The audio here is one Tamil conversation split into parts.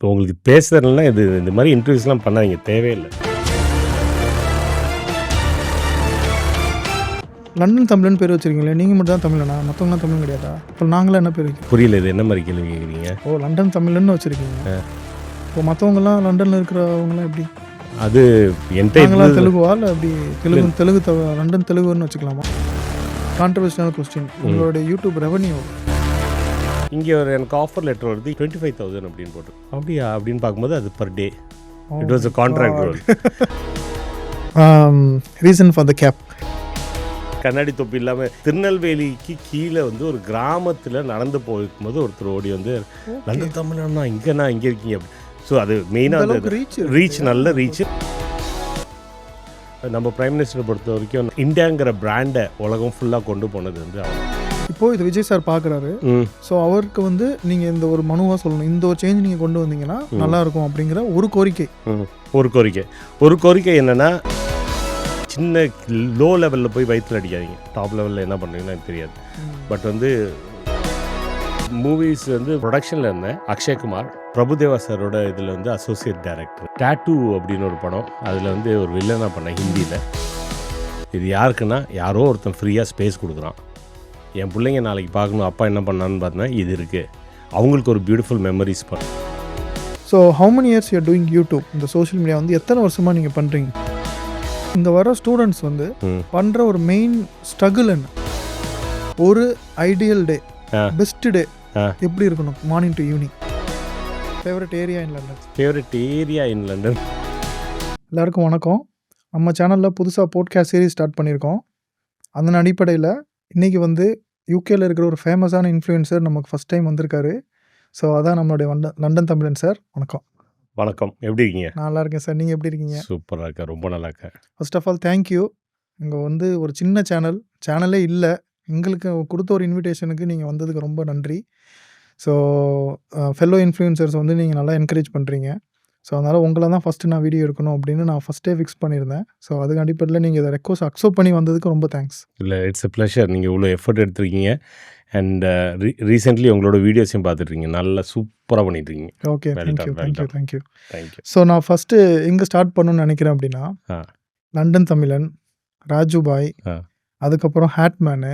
இப்போ உங்களுக்கு பேசுறதுலாம் இது இந்த மாதிரி இன்டர்வியூஸ்லாம் பண்ணாதீங்க, தேவையில்லை. லண்டன் தமிழன் பேர் வச்சிருக்கீங்களே, நீங்கள் மட்டும் தான் தமிழனா? மற்றவங்களாம் தமிழ் கிடையாதா? இப்போ நாங்களாம் என்ன பேர் வைக்கிறோம்? புரியல, இது என்ன மாதிரி கேள்வி கேட்குறீங்க? ஓ, லண்டன் தமிழன்னு வச்சுருக்கீங்க. இப்போ மற்றவங்கலாம் லண்டனில் இருக்கிறவங்களாம் எப்படி? அது நாங்களாம் என்கிட்ட தெலுங்குவா இல்லை அப்படி லண்டன் தெலுங்குன்னு வச்சுக்கலாமா? Controversial question. உங்களுடைய யூடியூப் ரெவன்யூ இங்கே ஒரு எனக்கு ஆஃபர் லெட்டர் வருது 25,000 அப்படின்னு போட்டு, அப்படியா அப்படின்னு பார்க்கும்போது அது per day. It was a contract role. Reason for the gap. கண்ணாடி தொப்பி இல்லாமல் திருநெல்வேலிக்கு கீழே வந்து ஒரு கிராமத்தில் நடந்து போகும்போது ஒருத்தர் ஓடி வந்து லண்டன் தமிழ்னா இங்கே இருக்கீங்க அப்படி. ஸோ அது மெயினாக ரீச், நல்ல ரீச். நம்ம பிரைம் மினிஸ்டரை பொறுத்த வரைக்கும் இந்தியாங்கிற பிராண்டை உலகம் ஃபுல்லாக கொண்டு போனது வந்து அவர். இப்போது இது விஜய் சார் பார்க்குறாரு. ஸோ அவருக்கு வந்து நீங்கள் இந்த ஒரு மனுவாக சொல்லணும், இந்த ஒரு சேஞ்ச் நீங்கள் கொண்டு வந்தீங்கன்னா நல்லாயிருக்கும் அப்படிங்கிற ஒரு கோரிக்கை. ஒரு கோரிக்கை என்னென்னா, சின்ன லோ லெவலில் போய் வயிற்றில் அடிக்காதீங்க. டாப் லெவலில் என்ன பண்ணுறீங்கன்னா எனக்கு தெரியாது. பட் வந்து மூவிஸ் வந்து ப்ரொடக்ஷனில் இருந்தேன். அக்ஷய்குமார் பிரபுதேவா சாரோட இதில் வந்து அசோசியேட் டைரக்டர். டேட்டூ அப்படின்னு ஒரு படம், அதில் வந்து ஒரு வில்லனாக பண்ணேன் ஹிந்தியில். இது யாருக்குன்னா, யாரோ ஒருத்தன் ஃப்ரீயாக ஸ்பேஸ் கொடுக்குறான். என் பிள்ளைங்க நாளைக்கு பார்க்கணும் அப்பா என்ன பண்ணான்னு பார்த்தா இது இருக்குது. அவங்களுக்கு ஒரு பியூட்டிஃபுல் மெமரிஸ் பண்ண. So how many years you are doing YouTube? இந்த சோஷியல் மீடியா வந்து எத்தனை வருஷமாக நீங்கள் பண்ணுறீங்க? இங்கே வர ஸ்டூடெண்ட்ஸ் வந்து பண்ணுற ஒரு மெயின் ஸ்ட்ரகிள் என்ன? ஒரு ஐடியல் டே, பெஸ்ட் டே எப்படி இருக்கணும் morning to evening? Favourite area in London. எல்லாருக்கும் வணக்கம். நம்ம சேனலில் புதுசாக போட்காஸ்ட் சீரிஸ் ஸ்டார்ட் பண்ணியிருக்கோம். அதன் அடிப்படையில் இன்றைக்கி வந்து யூகேயில் இருக்கிற ஒரு ஃபேமஸான இன்ஃப்ளூயன்சர் நமக்கு ஃபஸ்ட் டைம் வந்திருக்காரு. ஸோ அதான் நம்மளுடைய லண்டன் தமிழன் சார். வணக்கம். எப்படி இருக்கீங்க? நல்லா இருக்கேன் சார், நீங்கள் எப்படி இருக்கீங்க? சூப்பராக இருக்கேன், ரொம்ப நல்லா இருக்கேன். First of all thank you. இங்கே வந்து ஒரு சின்ன சேனலே இல்லை, எங்களுக்கு கொடுத்த ஒரு இன்விடேஷனுக்கு நீங்கள் வந்ததுக்கு ரொம்ப நன்றி. ஸோ ஃபெல்லோ இன்ஃப்ளூயன்சர்ஸ் வந்து நீங்கள் நல்லா என்கரேஜ் பண்ணுறீங்க. ஸோ அதனால் உங்களை தான் ஃபஸ்ட்டு நான் வீடியோ எடுக்கணும் அப்படின்னு நான் ஃபஸ்ட்டே ஃபிக்ஸ் பண்ணியிருந்தேன். ஸோ அதுக்கு அடிப்படையில் நீங்கள் இதை ரெக்வஸ்ட் அக்செப்ட் பண்ணி வந்ததுக்கு ரொம்ப தேங்க்ஸ். இல்லை, இட்ஸ் எ ப்ளஷர். நீங்கள் இவ்வளோ எஃபர்ட் எடுத்துருக்கீங்க. அண்ட் ரீசெண்ட்லி உங்களோட வீடியோஸையும் பார்த்துட்ருக்கீங்க, நல்லா சூப்பராக பண்ணிட்டுருக்கீங்க. Okay, thank you. ஸோ நான் ஃபஸ்ட்டு எங்கே ஸ்டார்ட் பண்ணணும்னு நினைக்கிறேன் அப்படின்னா, லண்டன் தமிழன், ராஜுபாய், அதுக்கப்புறம் ஹேட்மேனு,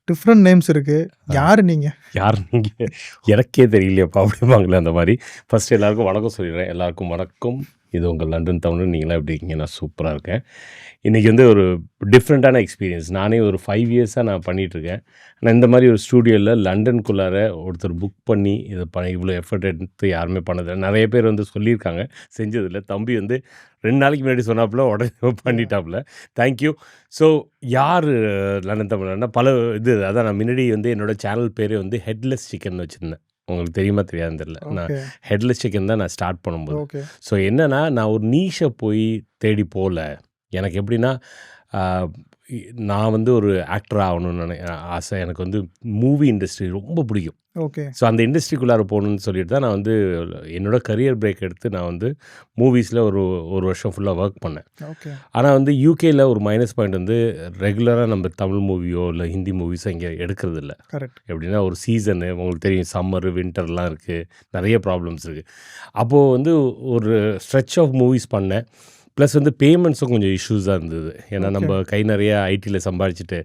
டிஃப்ரெண்ட் நேம்ஸ் இருக்குது. யார் நீங்கள் எனக்கே தெரியலையப்பா அப்படிம்பாங்களே அந்த மாதிரி. ஃபஸ்ட்டு எல்லாருக்கும் வணக்கம் சொல்லிடுறேன். எல்லாருக்கும் வணக்கம். இது உங்கள் லண்டன் தமிழ். நீங்களாம் எப்படி இருக்கீங்க? நான் சூப்பராக இருக்கேன். இன்றைக்கி வந்து ஒரு டிஃப்ரெண்ட்டான எக்ஸ்பீரியன்ஸ். நானே ஒரு 5 இயர்ஸாக நான் பண்ணிகிட்ருக்கேன். ஆனால் இந்த மாதிரி ஒரு ஸ்டூடியோவில் லண்டனுக்குள்ளார ஒருத்தர் புக் பண்ணி இதை இவ்வளோ எஃபர்ட் எடுத்து யாருமே பண்ணதில்லை. நிறைய பேர் வந்து சொல்லியிருக்காங்க, செஞ்சதில்லை. தம்பி வந்து 2 நாளைக்கு முன்னாடி சொன்னாப்புல உடனே பண்ணிட்டாப்புல. தேங்க்யூ. ஸோ யார் லண்டன் தமிழ்னா பல இது, அதான் நான் முன்னாடி வந்து என்னோடய சேனல் பேரே வந்து ஹெட்லெஸ் சிக்கன் வச்சுருந்தேன். உங்களுக்கு தெரியுமா தெரியாதுன்னு தெரியல. நான் ஹெட்லெஸ் சிக்கன் தான் நான் ஸ்டார்ட் பண்ணும்போது. ஸோ என்னென்னா, நான் ஒரு நீஷை போய் தேடி போகல. எனக்கு எப்படின்னா, நான் வந்து ஒரு ஆக்டர் ஆகணும்னு ஆசை. எனக்கு வந்து மூவி இண்டஸ்ட்ரி ரொம்ப பிடிக்கும். ஸோ அந்த இண்டஸ்ட்ரிக்குள்ளார போகணுன்னு சொல்லிட்டு தான் நான் வந்து என்னோடய கரியர் பிரேக் எடுத்து நான் வந்து மூவிஸில் ஒரு வருஷம் ஃபுல்லாக ஒர்க் பண்ணேன். ஆனால் வந்து யூகேயில் ஒரு மைனஸ் பாயிண்ட் வந்து ரெகுலராக நம்ம தமிழ் மூவியோ இல்லை ஹிந்தி மூவிஸோ இங்கே எடுக்கிறது இல்லை. எப்படின்னா, ஒரு சீசனு உங்களுக்கு தெரியும், சம்மரு வின்டர்லாம் இருக்குது, நிறைய ப்ராப்ளம்ஸ் இருக்குது. அப்போது வந்து ஒரு ஸ்ட்ரெச் ஆஃப் மூவிஸ் பண்ணேன். ப்ளஸ் வந்து பேமெண்ட்ஸும் கொஞ்சம் இஷ்யூஸாக இருந்தது. ஏன்னா நம்ம கை நிறைய ஐடியில் சம்பாதிச்சுட்டு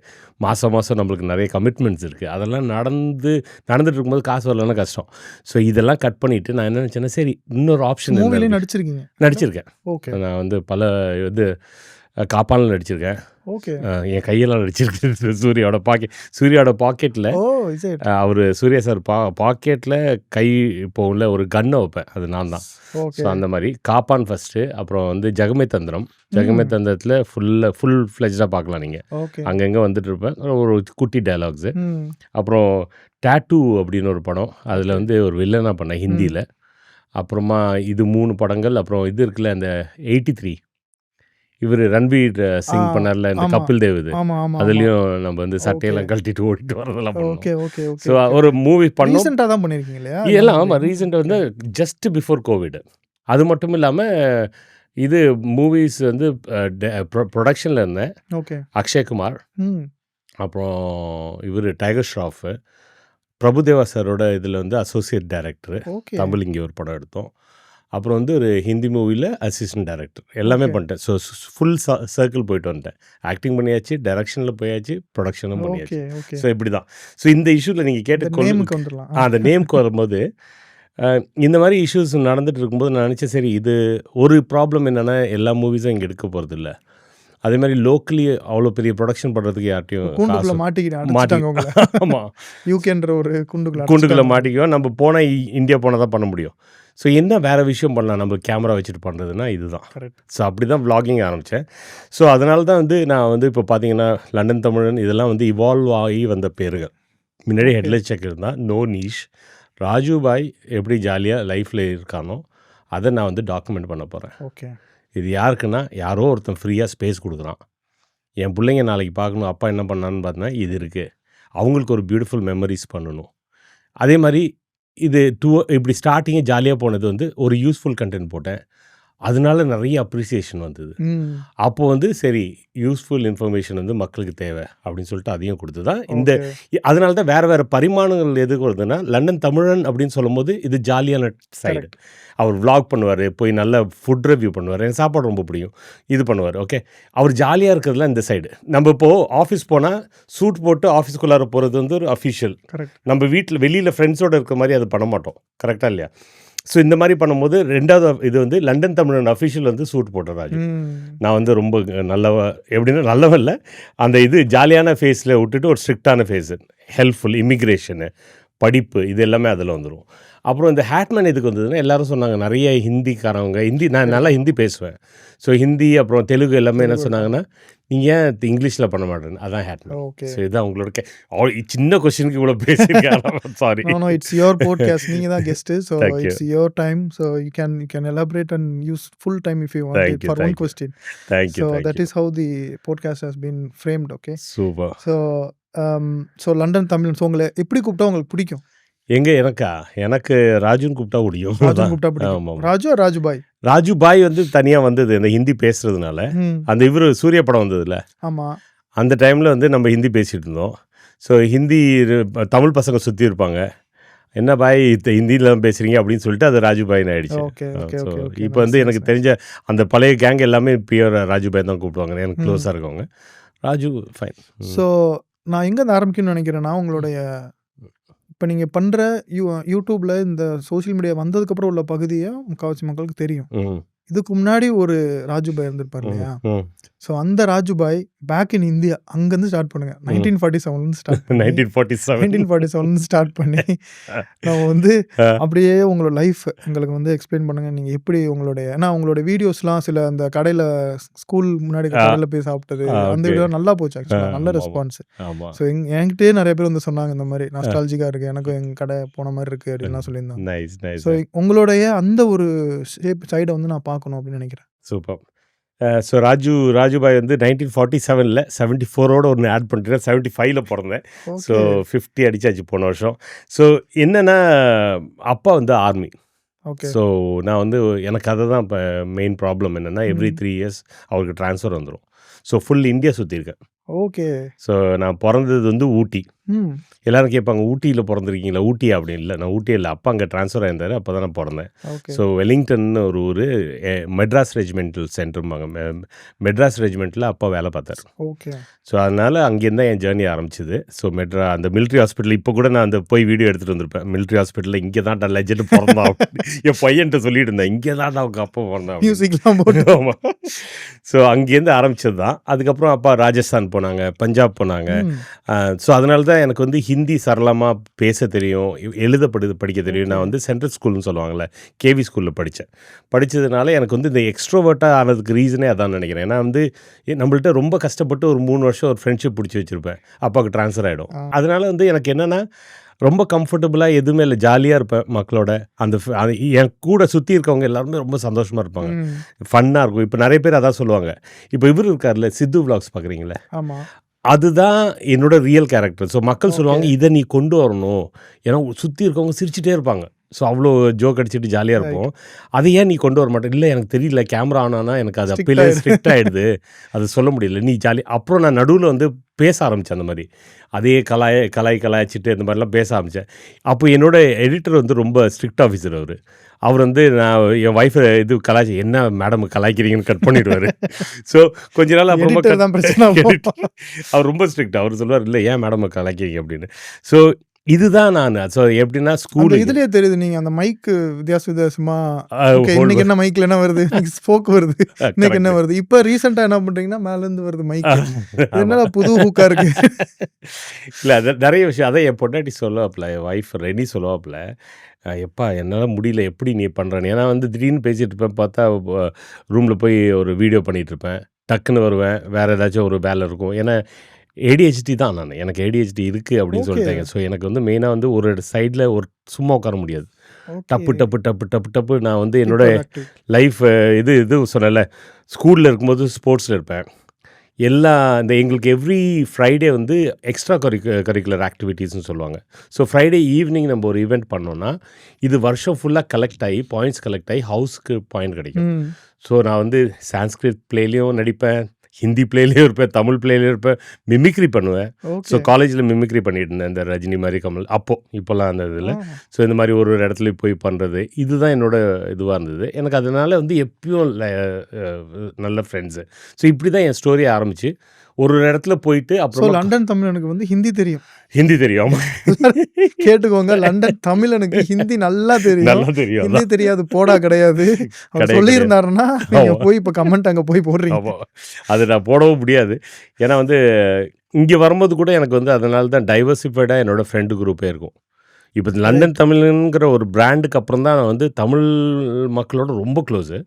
மாதம் நம்மளுக்கு நிறைய கமிட்மெண்ட்ஸ் இருக்குது. அதெல்லாம் நடந்துட்டு இருக்கும்போது காசு வரலன்னா கஷ்டம். ஸோ இதெல்லாம் கட் பண்ணிவிட்டு நான் என்ன நினச்சேன்னா, சரி இன்னொரு ஆப்ஷன். நடிச்சிருக்கேன். நான் வந்து பல இது காப்பானில் நடிச்சிருக்கேன். என் கையெல்லாம் நடிச்சிருக்கேன். சூர்யாவோட பாக்கெட்டில் அவர் சூர்யா சார் பாக்கெட்டில் கை போகல ஒரு கன்னை வைப்பேன், அது நான் தான். ஸோ அந்த மாதிரி காப்பான் ஃபஸ்ட்டு. அப்புறம் வந்து ஜெகமே தந்திரத்தில் ஃபுல் ஃப்ளெஜ்டாக பார்க்கலாம் நீங்கள். அங்கங்கே வந்துட்டு இருப்பேன், ஒரு குட்டி டயலாக்ஸு. அப்புறம் டேட்டூ அப்படின்னு ஒரு படம், அதில் வந்து ஒரு வில்லனாக பண்ணேன் ஹிந்தியில். அப்புறமா இது 3 படங்கள். அப்புறம் இது இருக்குல்ல, அந்த 83 இவர் ரன்வீர் சிங் பண்ணார்ல, இந்த கபில் தேவ், இது அதுலேயும் நம்ம வந்து சட்டையெல்லாம் கழட்டிட்டு ஓடிட்டு வரதெல்லாம் பண்ணுவோம். ஸோ ஒரு மூவி பண்ணோம். இதெல்லாம் ஆமாம், ரீசெண்டாக வந்து ஜஸ்ட் பிஃபோர் கோவிட். அது மட்டும் இல்லாமல் இது மூவிஸ் வந்து ப்ரொடக்ஷனில் இருந்தேன். அக்ஷய்குமார், அப்புறம் இவர் டைகர் ஷ்ராஃப், பிரபுதேவா சாரோட இதில் வந்து அசோசியேட் டைரக்டர். தமிழ் இங்கே ஒரு படம் எடுத்தோம். அப்புறம் வந்து ஒரு ஹிந்தி மூவியில் அசிஸ்டன்ட் டைரக்டர் எல்லாமே பண்ணிட்டேன். ஸோ ஃபுல் சர்க்கிள் போயிட்டு வந்துட்டேன். ஆக்டிங் பண்ணியாச்சு, டைரக்ஷனில் போயாச்சு, ப்ரொடக்ஷனும் பண்ணியாச்சு. ஓகே. ஸோ இப்படி தான். ஸோ இந்த இஷ்யூவில் நீங்கள் கேட்ட நேமுக்கு வந்துடலாம். அந்த நேமுக்கு வரும்போது இந்த மாதிரி இஷ்யூஸ் நடந்துட்டு இருக்கும்போது நான் நினச்சேன், சரி இது ஒரு ப்ராப்ளம் என்னென்னா எல்லா மூவிஸும் இங்கே எடுக்க போகிறது இல்லை. அதே மாதிரி லோக்கலி அவ்வளோ பெரிய ப்ரொடக்ஷன் பண்ணுறதுக்கு யார்ட்டையும் கூண்டுக்குள்ள மாட்டிக்கிட்டாங்க. ஆமாம், யூகேன்ற ஒரு கூண்டுக்குள்ளே மாட்டிக்குவோம். நம்ம போனால் இந்தியா போனால் தான் பண்ண முடியும். ஸோ என்ன வேறு விஷயம் பண்ணலாம் நம்ம கேமரா வச்சுட்டு பண்ணுறதுன்னா இதுதான். ஸோ அப்படி தான் vlogging ஆரம்பித்தேன். ஸோ அதனால தான் வந்து நான் வந்து இப்போ பார்த்தீங்கன்னா லண்டன் தமிழன் இதெல்லாம் வந்து இவால்வ் ஆகி வந்த பேருகள். முன்னாடி ஹெட்லைட் செக் இருந்தால் நோ நீஷ். ராஜு பாய் எப்படி ஜாலியாக லைஃப்பில் இருக்கானோ அதை நான் வந்து டாக்குமெண்ட் பண்ண போகிறேன். ஓகே. இது யாருக்குன்னா யாரோ ஒருத்தன் ஃப்ரீயாக ஸ்பேஸ் கொடுக்குறான். என் பிள்ளைங்க நாளைக்கு பார்க்கணும் அப்பா என்ன பண்ணான்னு பார்த்தீங்கன்னா இது இருக்குது. அவங்களுக்கு ஒரு பியூட்டிஃபுல் மெமரிஸ் பண்ணணும். அதே மாதிரி இது இப்படி ஸ்டார்டிங்கே ஜாலியாக போனது வந்து ஒரு யூஸ்ஃபுல் கண்டென்ட் போட்டேன். அதனால நிறைய அப்ரிசியேஷன் வந்தது. அப்போ வந்து சரி யூஸ்ஃபுல் இன்ஃபர்மேஷன் வந்து மக்களுக்கு தேவை அப்படின்னு சொல்லிட்டு அதையும் கொடுத்து தான் இந்த அதனால தான் வேறு வேறு பரிமாணங்கள் எதுக்கு வருதுன்னா லண்டன் தமிழன் அப்படின்னு சொல்லும் போது இது ஜாலியான சைடு. அவர் vlog பண்ணுவார், போய் நல்ல ஃபுட் ரிவ்யூ பண்ணுவார், எனக்கு சாப்பாடு ரொம்ப பிடிக்கும், இது பண்ணுவார். ஓகே, அவர் ஜாலியாக இருக்கிறதுல இந்த சைடு. நம்ம இப்போது ஆஃபீஸ் போனால் சூட் போட்டு ஆஃபீஸ்க்குள்ளார போகிறது வந்து ஒரு அஃபிஷியல். நம்ம வீட்டில் வெளியில் ஃப்ரெண்ட்ஸோடு இருக்கிற மாதிரி அதை பண்ண மாட்டோம். கரெக்டாக இல்லையா? ஸோ இந்த மாதிரி பண்ணும்போது ரெண்டாவது இது வந்து லண்டன் தமிழன் அஃபிஷியல் வந்து சூட் போட்ட ராஜு. நான் வந்து ரொம்ப எப்படின்னா நல்லவன் இல்லை, அந்த இது ஜாலியான ஃபேஸில் விட்டுட்டு ஒரு ஸ்ட்ரிக்டான ஃபேஸு, ஹெல்ப்ஃபுல், இமிக்ரேஷனு, படிப்பு, இது எல்லாமே அதில் வந்துடும். அப்புறம் இந்த ஹேட்மேன் எதுக்கு வந்ததுன்னா எல்லோரும் சொன்னாங்க நிறைய ஹிந்திக்காரவங்க, நான் நல்லா ஹிந்தி பேசுவேன். ஸோ ஹிந்தி அப்புறம் தெலுங்கு எல்லாமே என்ன சொன்னாங்கன்னா நீங்கள் ஏன் இங்கிலீஷில் பண்ண மாட்டேன்னு. அதான் ஹேட்மேன். ஓகே. ஸோ இதுதான் உங்களோட சின்ன கொஸ்டினுக்கு இவ்வளோ பேசியிருக்கேன். Sorry. No, it's your podcast. நீங்க தான் guest. So it's your time. So you can elaborate and use full time if you want it for one question. Thank you. So that is how the podcast has been framed. Okay. Super. So London தமிழன். ஸோ உங்களை எப்படி கூப்பிட்டா உங்களுக்கு பிடிக்கும்? எனக்கு ராஜுன்னு கூப்பிட்டா பிடிக்கும். ஆமாம். ராஜு பாய். ராஜு பாய் வந்து தனியாக வந்தது இந்த ஹிந்தி பேசுறதுனால. அந்த இவர் சூர்யா படம் வந்ததுல, ஆமாம், அந்த டைமில் வந்து நம்ம ஹிந்தி பேசிகிட்டு இருந்தோம். ஸோ ஹிந்தி தமிழ் பசங்க சுற்றி இருப்பாங்க, என்ன பாய் ஹிந்தியில் பேசுகிறீங்க அப்படின்னு சொல்லிட்டு அது ராஜு பாய்னு ஆயிடுச்சு. ஸோ இப்போ வந்து எனக்கு தெரிஞ்ச அந்த பழைய கேங் எல்லாமே பியூர் ராஜு பாய் தான் கூப்பிடுவாங்க. எனக்கு க்ளோஸாக இருக்கவங்க ராஜு ஃபைன். ஸோ நான் எங்கேருந்து ஆரம்பிக்கணும்னு நினைக்கிறேன்னா உங்களுடைய இப்போ நீங்கள் பண்ணுற யூடியூப்பில் இந்த சோஷியல் மீடியா வந்ததுக்கப்புறம் உள்ள பகுதியை முக்கால்வாசி மக்களுக்கு தெரியும். இதுக்கு முன்னாடி ஒரு ராஜுபாய் இருந்திருப்பார் இல்லையா? ஸோ அந்த ராஜுபாய் பேக் இன் இந்தியா அங்கேருந்து ஸ்டார்ட் பண்ணுங்க. 1947 ஸ்டார்ட் பண்ணி நம்ம வந்து அப்படியே உங்களோட லைஃப் எங்களுக்கு வந்து எக்ஸ்பிளைன் பண்ணுங்க. நீங்கள் எப்படி உங்களுடைய ஏன்னா உங்களோட வீடியோஸ்லாம் சில அந்த கடையில் ஸ்கூல் முன்னாடி கடையில் போய் சாப்பிட்டது அந்த வீடியோ நல்லா போச்சு. ஆக்சுவலாக நல்ல ரெஸ்பான்ஸ். ஸோ என்கிட்டயே நிறைய பேர் வந்து சொன்னாங்க இந்த மாதிரி நாஸ்டாலஜிக்காக இருக்குது, எனக்கும் எங்கள் கடை போன மாதிரி இருக்குது அப்படின்லாம் சொல்லியிருந்தாங்க. ஸோ உங்களுடைய அந்த ஒரு சைடை வந்து நான் பார்க்கணும் அப்படின்னு நினைக்கிறேன். சூப்பர். ஸோ ராஜுபாய் வந்து 1947 74ஓட ஒன்று ஆட் பண்ணிட்டேன். 75 பிறந்தேன். ஸோ 50 அடிச்சாச்சு போன வருஷம். ஸோ என்னென்னா அப்பா வந்து ஆர்மி. ஸோ நான் வந்து எனக்கு அதை தான் இப்போ மெயின் ப்ராப்ளம் என்னென்னா எவ்ரி 3 years அவருக்கு ட்ரான்ஸ்ஃபர் வந்துடும். ஸோ ஃபுல் இந்தியா சுற்றிருக்கேன். ஓகே. ஸோ நான் பிறந்தது வந்து ஊட்டி. எல்லோரும் கேட்பாங்க ஊட்டியில் பிறந்திருக்கீங்களா? ஊட்டியா அப்படின்னு. இல்லை, நான் ஊட்டி இல்லை, அப்பா அங்கே ட்ரான்ஸ்ஃபர் ஆயிருந்தார், அப்போ தான் நான் பிறந்தேன். ஸோ வெலிங்டன்னு ஒரு ஊர், மெட்ராஸ் ரெஜிமெண்டல் சென்டரும்பாங்க. மெட்ராஸ் ரெஜிமெண்ட்டில் அப்பா வேலை பார்த்தார். ஓகே. ஸோ அதனால் அங்கேருந்து தான் என் ஜேர்னி ஆரம்பிச்சிது. ஸோ அந்த மிலிட்ரி ஹாஸ்பிட்டல் இப்போ கூட நான் அந்த போய் வீடியோ எடுத்துகிட்டு வந்திருப்பேன். மிலிட்ரி ஹாஸ்பிட்டலில் இங்கே தான் லெஜெண்ட் பிறந்தான் என் பையன்ட்ட சொல்லிட்டு இருந்தேன், இங்கே தான் அவங்க அப்பா பிறந்தான். ஆமாம். ஸோ அங்கேருந்து ஆரம்பிச்சது தான். அதுக்கப்புறம் அப்பா ராஜஸ்தான் போனாங்க, பஞ்சாப் போனாங்க. ஸோ அதனால தான் எனக்கு வந்து ஹிந்தி சரளமாக பேச தெரியும், படிக்க தெரியும். நான் வந்து சென்ட்ரல் ஸ்கூல்னு சொல்லுவாங்கள்ல, கேவி ஸ்கூலில் படித்ததுனால எனக்கு வந்து இந்த எக்ஸ்ட்ரோவர்ட்டாக ஆனதுக்கு ரீசனே அதான் நினைக்கிறேன். ஏன்னா வந்து நம்மள்ட்ட ரொம்ப கஷ்டப்பட்டு ஒரு 3 வருஷம் ஒரு ஃப்ரெண்ட்ஷிப் பிடிச்சி வச்சுருப்பேன். அப்பாவுக்கு ட்ரான்ஸ்ஃபர் ஆகிடும். அதனால வந்து எனக்கு என்னென்னா ரொம்ப கம்ஃபர்டபுளாக எதுவுமே இல்லை, ஜாலியாக இருப்பேன் மக்களோட. என் கூட சுற்றி இருக்கவங்க எல்லாருமே ரொம்ப சந்தோஷமாக இருப்பாங்க, ஃபன்னாக இருக்கும். இப்போ நிறைய பேர் அதான் சொல்லுவாங்க. இப்போ இவர் இருக்கார்ல சித்து விலாக்ஸ் பார்க்குறீங்களே, அதுதான் என்னோட ரியல் கேரக்டர். ஸோ மக்கள் சொல்லுவாங்க இதை நீ கொண்டு வரணும், ஏன்னா சுற்றி இருக்கவங்க சிரிச்சுட்டே இருப்பாங்க. ஸோ அவ்வளோ ஜோக் அடிச்சுட்டு ஜாலியாக இருப்போம். அதை ஏன் நீ கொண்டு வர மாட்டேன்? இல்லை எனக்கு தெரியல, கேமரா ஆனானா எனக்கு அது அப்பயிலே ஸ்ட்ரிக்ட் ஆகிடுது, அது சொல்ல முடியல, நீ ஜாலி. அப்புறம் நான் நடுவில் வந்து பேச ஆரம்பித்தேன். அந்த மாதிரி அதே கலாய்ச்சிட்டு இந்த மாதிரிலாம் பேச ஆரம்பித்தேன். அப்போ என்னோட எடிட்டர் வந்து ரொம்ப ஸ்ட்ரிக்ட் ஆஃபீஸர் அவர். அவர் வந்து நான் என் ஒய்ஃபை இது கலாய்ச்சி என்ன மேடம் கலாய்க்கிறீங்கன்னு கட் பண்ணிடுவார். ஸோ கொஞ்ச நாள் அப்புறமா எடிட்டர் தான் பிரச்சனை ஆகும். அவர் ரொம்ப ஸ்ட்ரிக்ட். அவர் சொல்லுவார் இல்லை ஏன் மேடம் கலாய்க்கிறீங்க அப்படின்னு. ஸோ இதுதான் நான். ஸோ எப்படின்னா அந்த ஸ்கூல் இதுலயே தெரியுது நீங்க அந்த மைக் வித்தியாசமா okay, இன்னைக்கு என்ன மைக்ல என்ன வருது, இன்னைக்கு ஸ்போக் வருது, இன்னைக்கு என்ன வருது. இப்ப ரீசெண்டா என்ன பண்றீங்கன்னா மேல இருந்து வருது மைக். என்னடா புது ஹூக்கா இருக்கு. இல்லை அது நிறைய விஷயம். அதான் என் பொண்டாட்டி சொல்லுவாப்புல, என் ஒய்ஃப் ரெனி சொல்லுவாப்புல, எப்பா என்னால் முடியல எப்படி நீ பண்ணுறேன்னு. ஏன்னா வந்து திடீர்னு பேசிகிட்டு இருப்பேன், பார்த்தா ரூமில் போய் ஒரு வீடியோ பண்ணிகிட்டு இருப்பேன், டக்குன்னு வருவேன், வேறு ஏதாச்சும் ஒரு வேலை இருக்கும். ஏன்னா ஏடிஹெச்டி தான் நான், எனக்கு ஏடிஹெச்டி இருக்குது அப்படின்னு Okay. சொல்லிட்டாங்க. ஸோ எனக்கு வந்து மெயினாக வந்து ஒரு சைடில் ஒரு சும்மா உட்கார முடியாது. டப்பு டப்பு டப்பு டப்பு டப்பு நான் வந்து என்னோட லைஃப் இது சொன்னல, ஸ்கூலில் இருக்கும்போது ஸ்போர்ட்ஸில் இருப்பேன். எல்லா இந்த எங்களுக்கு எவ்ரி ஃப்ரைடே வந்து எக்ஸ்ட்ரா கரிக்குலர் ஆக்டிவிட்டீஸ்னு சொல்லுவாங்க. ஸோ ஃப்ரைடே ஈவினிங் நம்ம ஒரு ஈவெண்ட் பண்ணோன்னா இது வருஷம் ஃபுல்லாக கலெக்ட் ஆகி பாயிண்ட்ஸ் கலெக்ட் ஆகி ஹவுஸ்க்கு பாயிண்ட் கிடைக்கும். ஸோ நான் வந்து சான்ஸ்கிரிட் பிளேலையும் நடிப்பேன், ஹிந்தி பிளேலையும் இருப்பேன், தமிழ் பிளேலையும் இருப்பேன், மிமிக்ரி பண்ணுவேன். ஸோ காலேஜில் மிமிக்ரி பண்ணிட்டு இருந்தேன், இந்த ரஜினி மாதிரி கமல் இப்போல்லாம் அந்த இதில். ஸோ இந்த மாதிரி ஒரு இடத்துல போய் பண்ணுறது இதுதான் என்னோட இதுவாக இருந்தது. எனக்கு அதனால் வந்து எப்பயும் நல்ல ஃப்ரெண்ட்ஸு. ஸோ இப்படி தான் என் ஸ்டோரி ஆரம்பிச்சு ஒரு இடத்துல போயிட்டு அப்புறம் லண்டன் தமிழனுக்கு வந்து ஹிந்தி தெரியும். ஹிந்தி தெரியும். கேட்டுக்கோங்க, லண்டன் தமிழனுக்கு ஹிந்தி நல்லா தெரியும். நல்லா தெரியும். ஹிந்தி தெரியாது போடா கிடையாது. அவர் சொல்லியிருந்தாருன்னா நீங்க போய் இப்போ கமெண்ட் அங்கே போய் போடுறீங்க. ஆமாம், அது நான் போடவும் முடியாது. ஏன்னா வந்து இங்கே வரும்போது கூட எனக்கு வந்து அதனால தான் டைவர்சிஃபைடாக என்னோடய ஃப்ரெண்டு குரூப்பே இருக்கும். இப்போ லண்டன் தமிழ்ங்கிற ஒரு பிராண்டுக்கு அப்புறம் தான் நான் வந்து தமிழ் மக்களோட ரொம்ப க்ளோஸு.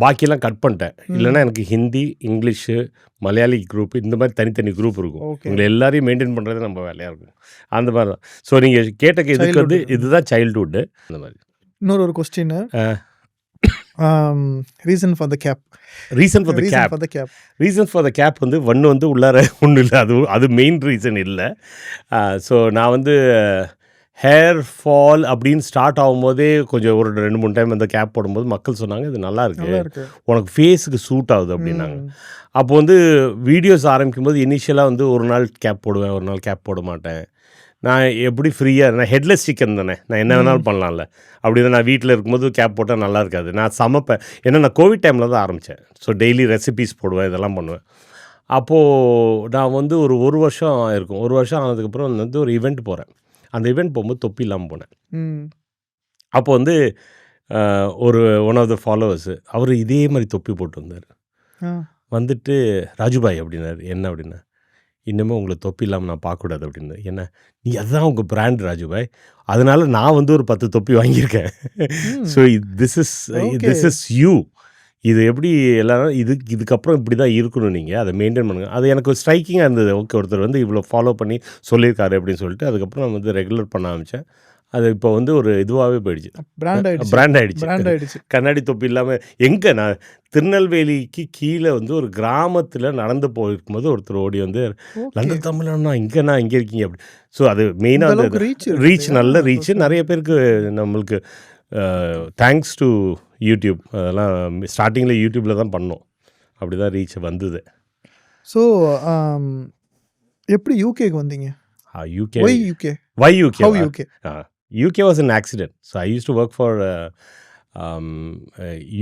பாக்கியெல்லாம் கட் பண்ணிட்டேன். இல்லைன்னா எனக்கு ஹிந்தி, இங்கிலீஷு, மலையாளி குரூப் இந்த மாதிரி தனித்தனி குரூப் இருக்கும். எங்களை எல்லாரையும் மெயின்டைன் பண்ணுறது நம்ம வேலையாக இருக்கும். அந்த மாதிரி தான். ஸோ நீங்கள் கேட்ட இதுக்கு வந்து இதுதான் சைல்டுஹுட்டு. அந்த மாதிரி இன்னொரு question, reason for the gap. Reason for the gap வந்து ஒன்று வந்து உள்ளார ஒன்றும் இல்லை, அது மெயின் ரீசன் இல்லை. ஸோ நான் வந்து ஹேர் ஃபால் அப்படின்னு ஸ்டார்ட் ஆகும்போதே கொஞ்சம் ஒரு 2-3 டைம் அந்த கேப் போடும்போது மக்கள் சொன்னாங்க இது நல்லா இருக்கு, உனக்கு ஃபேஸுக்கு சூட் ஆகுது அப்படின்னாங்க. அப்போ வந்து வீடியோஸ் ஆரம்பிக்கும் போது இனிஷியலாக வந்து ஒரு நாள் கேப் போடுவேன், ஒரு நாள் கேப் போட மாட்டேன். நான் எப்படி ஃப்ரீயாக நான் ஹெட்லெஸ் சிக்கன் தானே, நான் என்ன வேணாலும் பண்ணலாம்ல. அப்படி தான் நான் வீட்டில் இருக்கும்போது கேப் போட்டால் நல்லா இருக்காது. நான் சமைப்பேன். ஏன்னா நான் கோவிட் டைமில் தான் ஆரம்பித்தேன். ஸோ டெய்லி ரெசிபீஸ் போடுவேன், இதெல்லாம் பண்ணுவேன். அப்போது நான் வந்து ஒரு வருஷம் இருக்கும். ஒரு வருஷம் ஆனதுக்கப்புறம் வந்து ஒரு ஈவெண்ட் போகிறேன். அந்த ஈவெண்ட் போகும்போது தொப்பி இல்லாமல் போனேன். அப்போ வந்து ஒரு ஒன் ஆஃப் த ஃபாலோவர்ஸு அவர் இதே மாதிரி தொப்பி போட்டு வந்தார். வந்துட்டு ராஜுபாய் அப்படின்னாரு. என்ன அப்படின்னா, இன்னுமே உங்களை தொப்பி இல்லாமல் நான் பார்க்கக்கூடாது அப்படின்னு. என்ன நீ அதுதான் உங்கள் பிராண்ட் ராஜுபாய், அதனால நான் வந்து ஒரு 10 தொப்பி வாங்கியிருக்கேன். So this is you. இது எப்படி எல்லாரும் இதுக்கப்புறம் இப்படி தான் இருக்கணும், நீங்கள் அதை மெயின்டைன் பண்ணுங்கள். அது எனக்கு ஒரு ஸ்ட்ரைக்கிங்காக இருந்தது. ஓகே, ஒருத்தர் வந்து இவ்வளோ ஃபாலோ பண்ணி சொல்லியிருக்காரு அப்படின்னு சொல்லிட்டு அதுக்கப்புறம் நான் வந்து ரெகுலர் பண்ண ஆரம்பித்தேன். அது இப்போ வந்து ஒரு இதுவாகவே போயிடுச்சு, பிராண்ட் ஆகிடுச்சு. கண்ணாடி தொப்பி இல்லாமல் எங்கே நான் திருநெல்வேலிக்கு கீழே வந்து ஒரு கிராமத்தில் நடந்து போயிருக்கும்போது ஒருத்தர் ஓடி வந்து லண்டன் தமிழன்னா இங்கே இருக்கீங்க அப்படி. ஸோ அது மெயினாக வந்து ரீச், நல்ல ரீச். நிறைய பேருக்கு நம்மளுக்கு தேங்க்ஸ் டு யூடியூப். அதெல்லாம் ஸ்டார்டிங்கில் யூடியூப்பில் தான் பண்ணோம், அப்படி தான் ரீச் வந்தது. ஸோ எப்படி யூகேக்கு வந்தீங்க? UK UK was an accident. So I used to work for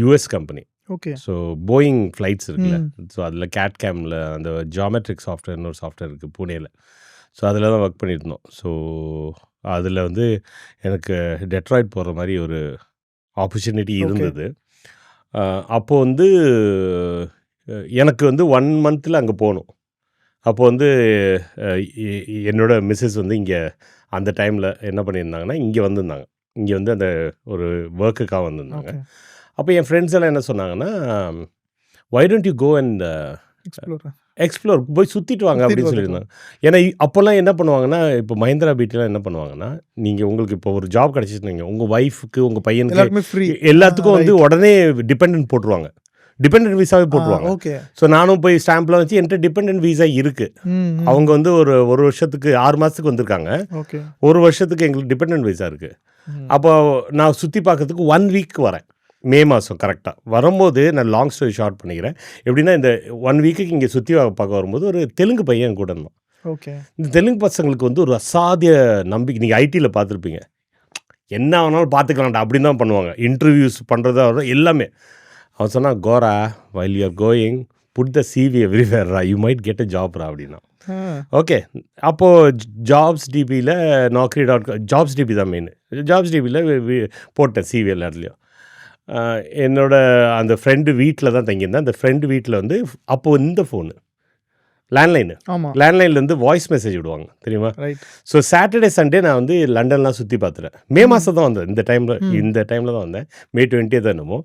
US company. Okay. So Boeing flights இருக்குல்ல, ஸோ அதில் கேட்கேமில் அந்த ஜியோமெட்ரிக் சாஃப்ட்வேர்னு ஒரு சாஃப்ட்வேர் இருக்குது பூனேயில். ஸோ அதில் தான் ஒர்க் பண்ணியிருந்தோம். ஸோ அதில் வந்து எனக்கு டெட்ராய்ட் போகிற மாதிரி ஒரு ஆப்பர்ச்சுனிட்டி இருந்தது. அப்போது வந்து எனக்கு வந்து 1 மந்தில் அங்கே போகணும். அப்போ வந்து என்னோட மிஸ்ஸஸ் வந்து இங்கே அந்த டைமில் என்ன பண்ணியிருந்தாங்கன்னா இங்கே வந்திருந்தாங்க. இங்கே வந்து அந்த ஒரு ஒர்க்குக்காக வந்திருந்தாங்க. அப்போ என் ஃப்ரெண்ட்ஸ் எல்லாம் என்ன சொன்னாங்கன்னா, why don't you go and explore, போய் சுற்றிட்டு வாங்க அப்படின்னு சொல்லியிருந்தாங்க. ஏன்னா அப்போல்லாம் என்ன பண்ணுவாங்கன்னா, இப்போ மஹிந்திரா பீட்டிலாம் என்ன பண்ணுவாங்கன்னா, நீங்கள் உங்களுக்கு இப்போ ஒரு ஜாப் கிடச்சிருந்தீங்க, உங்கள் ஒய்ஃபுக்கு உங்கள் பையனுக்கு எல்லாத்துக்கும் வந்து உடனே டிபெண்டன்ட் போட்டுருவாங்க, டிபெண்டன்ட் விசாவே போட்டுருவாங்க. ஸோ நானும் போய் ஸ்டாம்ப்லாம் வச்சு என்கிட்ட டிபெண்டன்ட் விசா இருக்குது. அவங்க வந்து ஒரு வருஷத்துக்கு 6 மாதத்துக்கு வந்திருக்காங்க, ஒரு வருஷத்துக்கு எங்களுக்கு டிபெண்டன்ட் விசா இருக்குது. அப்போ நான் சுற்றி பார்க்கறதுக்கு 1 வீக் வரேன், மே மாதம் கரெக்டாக வரும்போது. நான் லாங் ஸ்டோரி ஷார்ட் பண்ணிக்கிறேன். எப்படின்னா இந்த 1 வீக்குக்கு இங்கே சுற்றி பார்க்க வரும்போது ஒரு தெலுங்கு பையன் கூட இருந்தான். இந்த தெலுங்கு பசங்களுக்கு வந்து ஒரு அசாத்திய நம்பிக்கை. நீங்கள் ஐடியில் பார்த்துருப்பீங்க, என்ன ஆனாலும் பார்த்துக்கலாம்டா அப்படின்னு தான் பண்ணுவாங்க. இன்டர்வியூஸ் பண்ணுறதா எல்லாமே. அவன் சொன்னான், கோரா while you are going put the CV எவ்ரிவேர்ரா யூ மைட் கெட் அ ஜாப்ரா அப்படின்னா. ஓகே, அப்போது ஜாப்ஸ் டிபியில் naukri.com ஜாப்ஸ் டிபி தான் மெயின். ஜாப்ஸ் டிபியில் போட்டேன் சிவி எல்லா இடத்துலையும். என்னோட அந்த ஃப்ரெண்டு வீட்டில் தான் தங்கியிருந்தேன். அந்த ஃப்ரெண்டு வீட்டில் வந்து அப்போது இந்த ஃபோனு லேண்ட்லைனு, ஆமாம், லேண்ட்லைன்லேருந்து வாய்ஸ் மெசேஜ் விடுவாங்க தெரியுமா? ரைட். ஸோ சாட்டர்டே சண்டே நான் வந்து லண்டன்லாம் சுற்றி பார்த்துட்டேன். மே மாதம் தான் வந்தேன். இந்த டைமில் தான் வந்தேன். May 20th என்னமோ.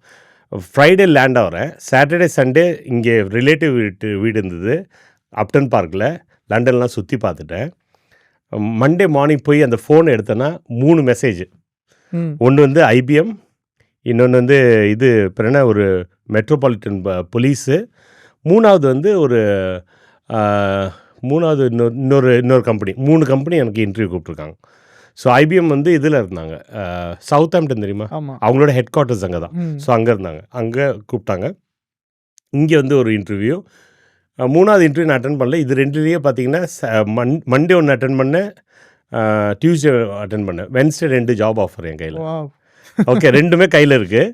ஃப்ரைடே லேண்ட் ஆகிறேன். சாட்டர்டே சண்டே இங்கே ரிலேட்டிவ் வீடு இருந்தது அப்டன் பார்க்கில். லண்டன்லாம் சுற்றி பார்த்துட்டேன். மண்டே மார்னிங் போய் அந்த ஃபோனை எடுத்தேன்னா 3 மெசேஜ். ஒன்று வந்து ஐபிஎம், இன்னொன்று வந்து இது பிறன ஒரு மெட்ரோபாலிட்டன் போலீஸு, மூணாவது வந்து ஒரு மூணாவது இன்னொரு கம்பெனி. 3 கம்பெனி எனக்கு இன்டர்வியூ கூப்பிட்ருக்காங்க. ஸோ ஐபிஎம் வந்து இதில் இருந்தாங்க, சவுத் ஆம்ப்டன் தெரியுமா? ஆமாம். அவங்களோட ஹெட் குவார்ட்டர்ஸ் அங்கே தான். ஸோ அங்கே இருந்தாங்க, அங்கே கூப்பிட்டாங்க. இங்கே வந்து ஒரு இன்டர்வியூ. 3வது இன்டர்வியூ நான் அட்டன் பண்ணல. இது 2லேயே பார்த்தீங்கன்னா மண்டே ஒன்று அட்டன் பண்ணேன், டியூஸ்டே அட்டன் பண்ணேன். வென்ஸ்டே 2 ஜாப் ஆஃபர் என் கையில். ஓகே, 2மே கையில் இருக்குது.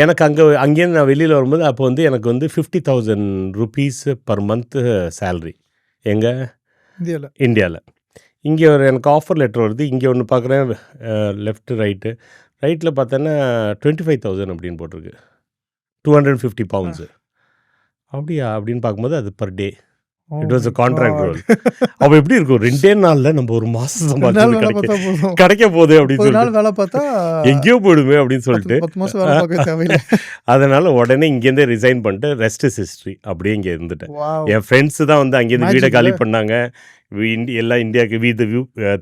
எனக்கு அங்கேருந்து நான் வெளியில் வரும்போது அப்போ வந்து எனக்கு வந்து 50,000 rupees பர் மந்த்து சேல்ரி எங்கே இந்தியாவில். இங்கே ஒரு எனக்கு ஆஃபர் லெட்டர் வருது. இங்கே ஒன்று பார்க்குறேன், லெஃப்ட்டு ரைட்டில் பார்த்தோன்னா 25,000 அப்படின்னு போட்டிருக்கு. 250 pounds. அப்படியா அப்படின்னு பார்க்கும்போது அது per day. It was a contract role. அப்போ எப்படி இருக்கும், 2 நாளில் நம்ம ஒரு மாதம் சம்பாதிச்சு கிடைக்க போகுது அப்படின்னு சொல்லிட்டு எங்கேயோ போயிடுமே அப்படின்னு சொல்லிட்டு அதனால் உடனே இங்கேருந்தே ரிசைன் பண்ணிட்டு ரெஸ்ட் இஸ் ஹிஸ்ட்ரி அப்படியே இங்கே இருந்துட்டேன். என் ஃப்ரெண்ட்ஸு தான் வந்து அங்கேருந்து வீடை காலி பண்ணாங்க. எல்லாம் இந்தியாவுக்கு வீடு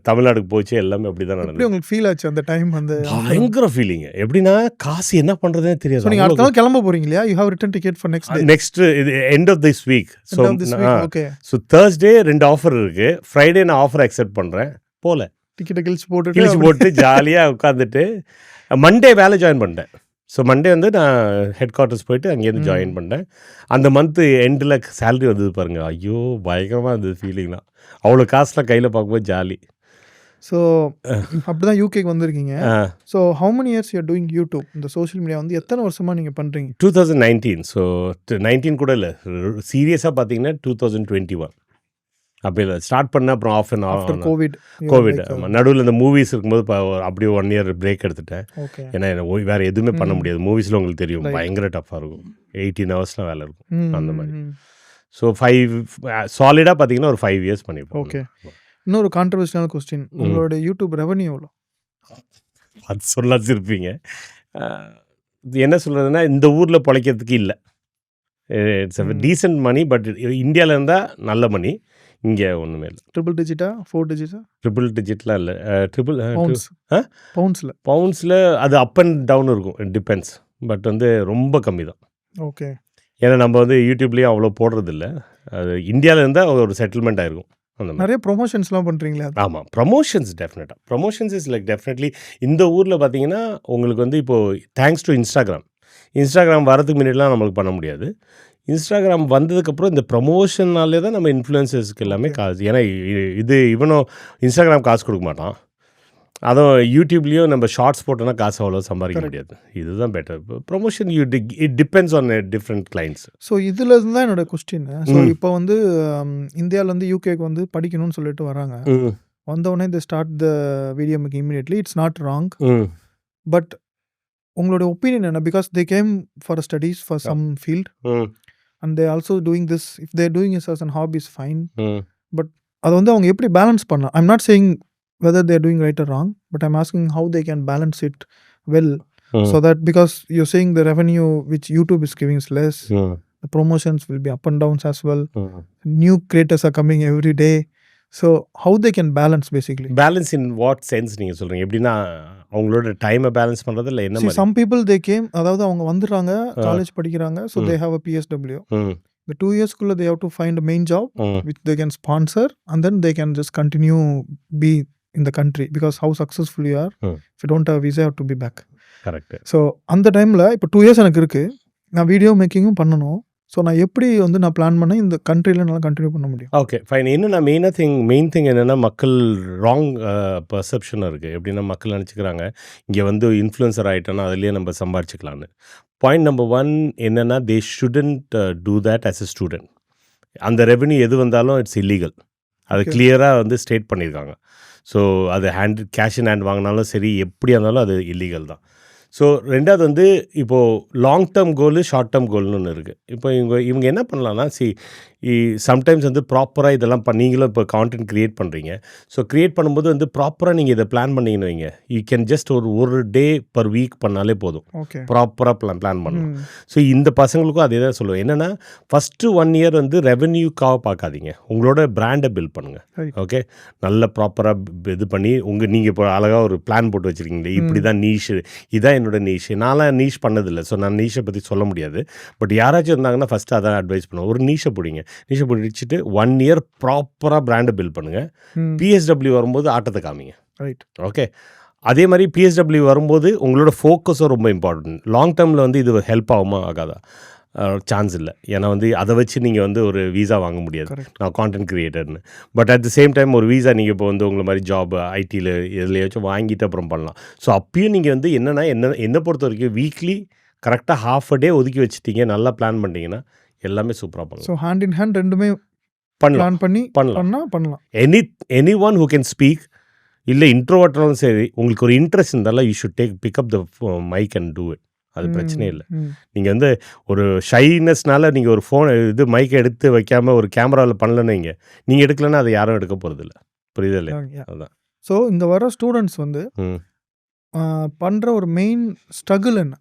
தமிழ்நாடுக்கு போச்சு. எல்லாமே அப்படி தான் நடந்தது. உங்களுக்கு ஃபீல் ஆச்சு அந்த டைம்? அந்த பயங்கர ஃபீலிங். எப்படின்னா காசு என்ன பண்ணுறதுனே தெரியாது. நீங்கள் அடுத்த நாள் கிளம்ப போகிறீங்க இல்லையா? You have return ticket for next இது end of this week. So Thursday 2 offer இருக்குது. ஃப்ரைடே நான் ஆஃபர் அக்செப்ட் பண்ணுறேன். போல டிக்கெட்டை கிழிச்சு போட்டு ஜாலியாக உட்காந்துட்டு மண்டே வேலை ஜாயின் பண்ணிட்டேன். ஸோ மண்டே வந்து நான் ஹெட் குவார்ட்டர்ஸ் போயிட்டு அங்கேருந்து ஜாயின் பண்ணேன். அந்த மந்த்து எண்டில் சேலரி வந்தது பாருங்கள். ஐயோ பயங்கரமாக இருந்தது ஃபீலிங்லாம். அவ்வளோ காசுலாம் கையில் பார்க்கும்போது ஜாலி. ஸோ அப்படி தான் யூகேக்கு வந்திருக்கீங்க. So how many years you are doing YouTube? இந்த சோஷியல் மீடியா வந்து எத்தனை வருஷமாக நீங்கள் பண்ணுறீங்க? 2019. ஸோ 19 கூட இல்லை, சீரியஸாக பார்த்தீங்கன்னா 2021 அப்படி இல்லை. ஸ்டார்ட் பண்ண அப்புறம் ஆஃப் அண்ட் ஆஃப்டர் கோவிட். நடுவில் இந்த மூவிஸ் இருக்கும்போது அப்படியே 1 year பிரேக் எடுத்துட்டேன். ஏன்னா வேறு எதுவுமே பண்ண முடியாது. மூவிஸில் உங்களுக்கு தெரியும் பயங்கர டஃப்பாக இருக்கும். 18 hours வேலை இருக்கும் அந்த மாதிரி. ஸோ 5 சாலிடாக பார்த்தீங்கன்னா ஒரு 5 years பண்ணியிருப்போம். ஓகே. இன்னொரு கான்ட்ரவர்ஷியல் கொஸ்டின், உங்களோட யூடியூப் ரெவன்யூ எவ்வளோ? அது சொல்லாச்சிருப்பீங்க. என்ன சொல்கிறதுனா, இந்த ஊரில் பிழைக்கிறதுக்கு இல்லை. It's a decent money. But இந்தியாவில் இருந்தால் நல்ல மணி. இங்கே ஒன்றுமே இல்லை. ட்ரிபிள் டிஜிட்டா 4 digits? ட்ரிபிள் டிஜிட்லாம் இல்லை. பவுண்ட்ஸில் அது அப் அண்ட் டவுன் இருக்கும், இட் டிபெண்ட்ஸ். பட் வந்து ரொம்ப கம்மி தான். ஓகே. ஏன்னா நம்ம வந்து யூடியூப்லேயும் அவ்வளோ போடுறதில்ல. அது இந்தியாவில் இருந்தால் ஒரு செட்டில்மெண்ட் ஆகிருக்கும். அந்த மாதிரி நிறைய ப்ரொமோஷன்ஸ்லாம் பண்ணுறீங்களா? ஆமாம், ப்ரொமோஷன்ஸ் டெஃபினட்டாக. ப்ரொமோஷன்ஸ் இஸ் லைக் டெஃபினெட்லி இந்த ஊரில் பார்த்தீங்கன்னா உங்களுக்கு வந்து இப்போது தேங்க்ஸ் டு இன்ஸ்டாகிராம் வரதுக்கு முன்னாடிலாம் நம்மளுக்கு பண்ண முடியாது. இன்ஸ்டாகிராம் வந்ததுக்கப்புறம் இந்த ப்ரமோஷன்னாலே தான் நம்ம இன்ஃப்ளூயன்சர்ஸ்க்கு எல்லாமே காசு. ஏன்னா இவனும் இன்ஸ்டாகிராம் காசு கொடுக்க மாட்டான். அதுவும் யூடியூப்லேயும் நம்ம ஷார்ட்ஸ் போட்டோன்னா காசு அவ்வளோ சம்பாதிக்க முடியாது. இதுதான் better promotion. It depends on different clients. So இதில் இருந்து தான் என்னோட கொஸ்டின். ஸோ இப்போ வந்து இந்தியாவிலேருந்து யூகேக்கு வந்து படிக்கணும்னு சொல்லிட்டு வராங்க. வந்தவுடனே they start the video making immediately. It's not wrong. But உங்களோட ஒப்பீனியன் என்ன? Because they came for studies for some field and they also doing this. If they're doing is as an hobby is fine. But அதை வந்து அவங்க எப்படி பேலன்ஸ் பண்ணலாம்? I'm not saying whether they are doing right or wrong, but I'm asking how they can balance it well, so that because you're saying the revenue which YouTube is giving is less, the promotions will be up and downs as well, new creators are coming every day, so how they can balance basically? Balance in what sense நீங்க சொல்றீங்க? எப்படின்னா அவங்களோட டைமை பேலன்ஸ் பண்ணுறது இல்லை என்ன மாதிரி? Some people they came, அதாவது அவங்க வந்துடுறாங்க, காலேஜ் படிக்கிறாங்க, so they have a PSW. The 2 years குள்ள they have to find a main job which they can sponsor, and then they can just continue be in the country, because how successful you are, if you don't have visa you have to be back. Correct. So அந்த டைமில் இப்போ 2 years எனக்கு இருக்குது, நான் வீடியோ மேக்கிங்கும் பண்ணணும், ஸோ நான் எப்படி வந்து நான் பிளான் பண்ணேன் இந்த கண்ட்ரியில் என்னால் கண்டினியூ பண்ண முடியும்? Okay fine. என்னென்னா மெயின் திங் என்னென்னா மக்கள் ராங் பர்செப்ஷன் இருக்குது. எப்படின்னா மக்கள் நினச்சிக்கிறாங்க இங்கே வந்து இன்ஃப்ளூயன்சர் ஆகிட்டோன்னா அதுலேயே நம்ம சம்பாரிச்சிக்கலான்னு. பாயிண்ட் நம்பர் 1 என்னென்னா they shouldn't do that as a student. அந்த ரெவென்யூ எது வந்தாலும் இட்ஸ் இல்லீகல். அது Okay. கிளியராக வந்து ஸ்டேட் பண்ணியிருக்காங்க. ஸோ அது கேஷ் இன் ஹேண்ட் வாங்கினாலும் சரி எப்படியா இருந்தாலும் அது இல்லீகல் தான். ஸோ 2வது வந்து இப்போது லாங் டேர்ம் கோலு ஷார்ட் டேர்ம் கோல்னு ஒன்று இருக்குது. இப்போ இவங்க என்ன பண்ணலான்னா சம்டைம்ஸ் வந்து ப்ராப்பராக இதெல்லாம் நீங்களும் இப்போ கான்டென்ட் க்ரியேட் பண்ணுறீங்க. ஸோ க்ரியேட் பண்ணும்போது வந்து ப்ராப்பராக நீங்கள் இதை பிளான் பண்ணிங்கன்னு வைங்க. யூ கேன் ஜஸ்ட் ஒரு டே பர் வீக் பண்ணாலே போதும். ஓகே. ப்ராப்பராக பிளான் பண்ணலாம். ஸோ இந்த பசங்களுக்கும் அதே தான் சொல்லுவேன். என்னென்னா ஃபஸ்ட்டு 1 இயர் வந்து ரெவென்யூக்காக பார்க்காதீங்க. உங்களோட பிராண்டை பில்ட் பண்ணுங்கள். Right. ஓகே. நல்ல ப்ராப்பராக இது பண்ணி நீங்கள் இப்போ அழகாக ஒரு பிளான் போட்டு வச்சுருக்கீங்களே இப்படி தான் நீஷு, இதான் என்னோட நீஷு. நான்லாம் நீஷ் பண்ணதில்லை. ஸோ நான் நீஷை பற்றி சொல்ல முடியாது. பட் யாராச்சும் இருந்தாங்கன்னா ஃபஸ்ட்டு அதான் அட்வைஸ் பண்ணுவேன். ஒரு நீஷை பிடிங்க. நீஷை பிடிச்சிட்டு 1 இயர் ப்ராப்பராக பிராண்டை பில்ட் பண்ணுங்கள். பிஎஸ்டபிள்யூ வரும்போது ஆட்டத்தை காமிங்க. ரைட். ஓகே. அதே மாதிரி பிஎஸ்டபிள்யூ வரும்போது உங்களோட ஃபோக்கஸும் ரொம்ப இம்பார்ட்டன்ட். லாங் டேர்மில் வந்து இது ஹெல்ப் ஆகுமா ஆகாதா சான்ஸ் இல்லை. ஏன்னா வந்து அதை வச்சு நீங்கள் வந்து ஒரு வீசா வாங்க முடியாது. Correct. நான் கான்டென்ட் க்ரியேட்டர்னு. But at the same time ஒரு வீசா நீங்கள் இப்போ வந்து உங்களை மாதிரி ஜாப் ஐடியில் எதுலையாச்சும் வாங்கிட்டு அப்புறம் பண்ணலாம். ஸோ அப்பயும் நீங்கள் வந்து என்னை பொறுத்த வரைக்கும் வீக்லி கரெக்டாக half a day ஒதுக்கி வச்சுட்டீங்க, நல்லா பிளான் பண்ணிட்டீங்கன்னா எல்லாமே சூப்பராக பண்ணலாம். ஸோ ஹேண்ட் இன் ஹேண்ட் ரெண்டுமே பண்ணலாம் பிளான் பண்ணி பண்ணலாம். பண்ணலாம். Any one who can speak, இல்லை இன்ட்ரோவர்ட்னாலும் சரி, உங்களுக்கு ஒரு இன்ட்ரெஸ்ட் இருந்தாலும் you should pick up the mic and do it. அது பிரச்சனையே இல்லை. நீங்கள் வந்து ஒரு ஷைனஸ்னால நீங்கள் ஒரு மைக்கை எடுத்து வைக்காமல் ஒரு கேமராவில் பண்ணலன்னு நீங்கள் எடுக்கலன்னா அதை யாரும் எடுக்க போகிறதில்ல. புரியுது இல்லையா? அதுதான். ஸோ இந்த வர ஸ்டூடெண்ட்ஸ் வந்து பண்ணுற ஒரு மெயின் ஸ்ட்ரகிள் என்ன?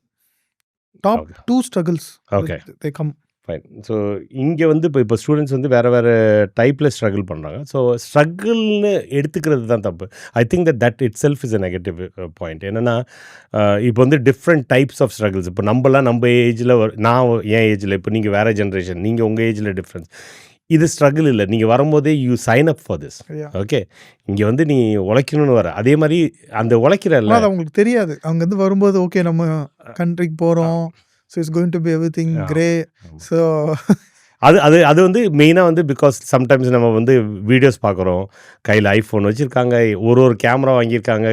Top 2 struggles okay they come. Fine. So இங்கே வந்து இப்போ ஸ்டூடெண்ட்ஸ் வந்து வேறு டைப்பில் ஸ்ட்ரகிள் பண்ணுறாங்க. ஸோ ஸ்ட்ரகிள்னு எடுத்துக்கிறது தான் தப்பு. ஐ think that it self is a negative point. என்னென்னா இப்போ வந்து டிஃப்ரெண்ட் டைப்ஸ் ஆஃப் ஸ்ட்ரகிள்ஸ். இப்போ நம்ம ஏஜில் நான் என் ஏஜில், இப்போ நீங்கள் வேறு ஜென்ரேஷன், நீங்கள் உங்கள் ஏஜில் டிஃப்ரென்ஸ். இது ஸ்ட்ரகிள் இல்லை. நீங்கள் வரும்போதே you sign up for this. Okay. இங்கே வந்து நீ உழைக்கணும்னு வர. அதே மாதிரி அந்த உழைக்கிறல்ல அது அவங்களுக்கு தெரியாது. அவங்க வந்து வரும்போது ஓகே நம்ம கண்ட்ரிக்கு போகிறோம், so it's going to be everything grey. ஸோ அது வந்து மெயினாக வந்து பிகாஸ் சம்டைம்ஸ் நம்ம வந்து வீடியோஸ் பார்க்குறோம், கையில் ஐஃபோன் வச்சுருக்காங்க, ஒரு கேமரா வாங்கியிருக்காங்க,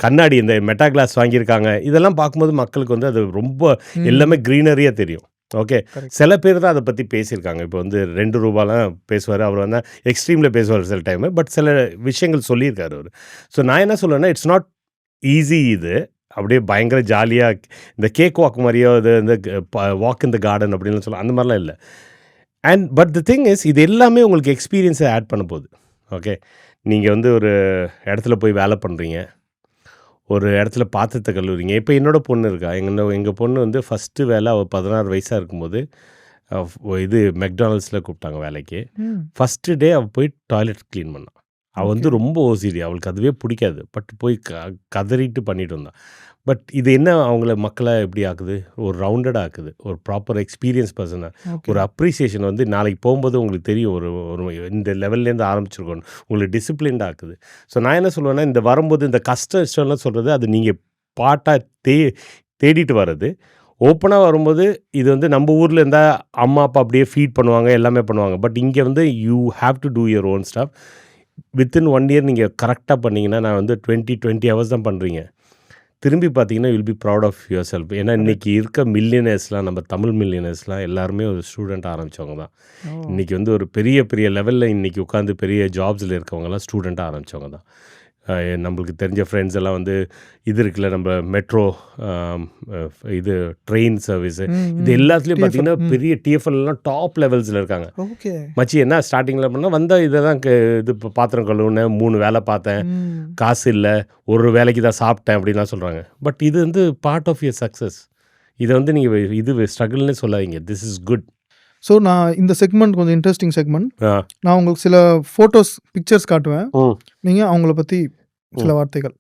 கண்ணாடி இந்த மெட்டா கிளாஸ் வாங்கியிருக்காங்க. இதெல்லாம் பார்க்கும்போது மக்களுக்கு வந்து அது ரொம்ப எல்லாமே க்ரீனரியாக தெரியும். ஓகே. சில பேர் தான் அதை பற்றி பேசியிருக்காங்க. இப்போ வந்து 2 ரூபாலாம் பேசுவார். அவர் வந்து எக்ஸ்ட்ரீமில் பேசுவார் சில டைமு. பட் சில விஷயங்கள் சொல்லியிருக்காரு அவர். ஸோ நான் என்ன சொல்லுவேன்னா இட்ஸ் நாட் ஈஸி. இது அப்படியே பயங்கர ஜாலியாக இந்த கேக் வாக் மாதிரியோ இந்த வாக் இன் த கார்டன் அப்படின்னு சொல்லலாம், அந்த மாதிரிலாம் இல்லை. பட் தி திங் இஸ் இது எல்லாமே உங்களுக்கு எக்ஸ்பீரியன்ஸை ஆட் பண்ண போகுது. ஓகே. நீங்கள் வந்து ஒரு இடத்துல போய் வேலை பண்ணுறீங்க, ஒரு இடத்துல பாத்திரத்தை கழுவுறீங்க. இப்போ என்னோடய பொண்ணு இருக்கா. எங்கள் பொண்ணு வந்து ஃபஸ்ட்டு வேலை அவள் 16 வயசாக இருக்கும்போது இது மெக்டானல்ட்ஸில் கூப்பிட்டாங்க வேலைக்கு. ஃபஸ்ட்டு டே அவள் போய் டாய்லெட் க்ளீன் பண்ணான். அவள் வந்து ரொம்ப ஓசிடி, அவளுக்கு அதுவே பிடிக்காது. பட் போய் கதறிட்டு பண்ணிட்டு வந்தான். பட் இது என்ன அவங்கள மக்களை எப்படி ஆக்குது, ஒரு ரவுண்டடாக ஆக்குது, ஒரு ப்ராப்பர் எக்ஸ்பீரியன்ஸ் பர்சனாக, ஒரு அப்ரிசியேஷன் வந்து நாளைக்கு போகும்போது உங்களுக்கு தெரியும் ஒரு இந்த லெவல்லேருந்து ஆரம்பிச்சிருக்கோன்னு உங்களுக்கு டிசிப்ளின்டாக ஆக்குது. ஸோ நான் என்ன சொல்லுவேன்னா இந்த வரும்போது இந்த கஷ்டம்லாம் சொல்கிறது அது நீங்கள் பாட்டாக தேடிட்டு வர்றது. ஓப்பனாக வரும்போது இது வந்து நம்ம ஊரில் இருந்தால் அம்மா அப்பா அப்படியே ஃபீட் பண்ணுவாங்க, எல்லாமே பண்ணுவாங்க. பட் இங்கே வந்து you have to two your own staff. Within 1 year நீங்கள் கரெக்டாக பண்ணிங்கன்னா, நான் வந்து 20 ஹவர்ஸ் தான் பண்ணுறீங்க, திரும்பி பார்த்தீங்கன்னா will be proud of your self. ஏன்னா இன்றைக்கி இருக்க மில்லியனர்ஸ்லாம், நம்ம தமிழ் மில்லியனர்ஸ்லாம் எல்லாருமே ஒரு ஸ்டூடெண்ட் ஆரம்பித்தவங்க தான். இன்றைக்கி வந்து ஒரு பெரிய லெவலில் இன்றைக்கி உட்காந்து பெரிய ஜாப்ஸில் இருக்கவங்கலாம் ஸ்டூடெண்ட்டாக ஆரம்பித்தவங்க தான். நம்மளுக்கு தெரிஞ்ச ஃப்ரெண்ட்ஸ் எல்லாம் வந்து இது இருக்குல்ல, நம்ம மெட்ரோ இது ட்ரெயின் சர்வீஸு, இது எல்லாத்துலேயும் பார்த்தீங்கன்னா பெரிய டிஎஃப்எல்லாம் டாப் லெவல்ஸில் இருக்காங்க. ஓகே. மச்சி என்ன ஸ்டார்டிங்கில் பண்ணால் வந்தால் இதை தான் இது இப்போ பாத்திரம் கழுவுனேன், 3 வேலை பார்த்தேன், காசு இல்லை, ஒரு வேலைக்கு தான் சாப்பிட்டேன் அப்படின்லாம் சொல்கிறாங்க. பட் இது வந்து பார்ட் ஆஃப் யுவர் சக்ஸஸ். இதை வந்து நீங்கள் இது ஸ்ட்ரகிள்னே சொல்லாதீங்க. This is good. ஸோ நான் இந்த செக்மெண்ட் கொஞ்சம் இன்ட்ரெஸ்டிங் செக்மெண்ட். நான் உங்களுக்கு சில ஃபோட்டோஸ் பிக்சர்ஸ் காட்டுவேன், நீங்கள் அவங்கள பற்றி சில வார்த்தைகள்.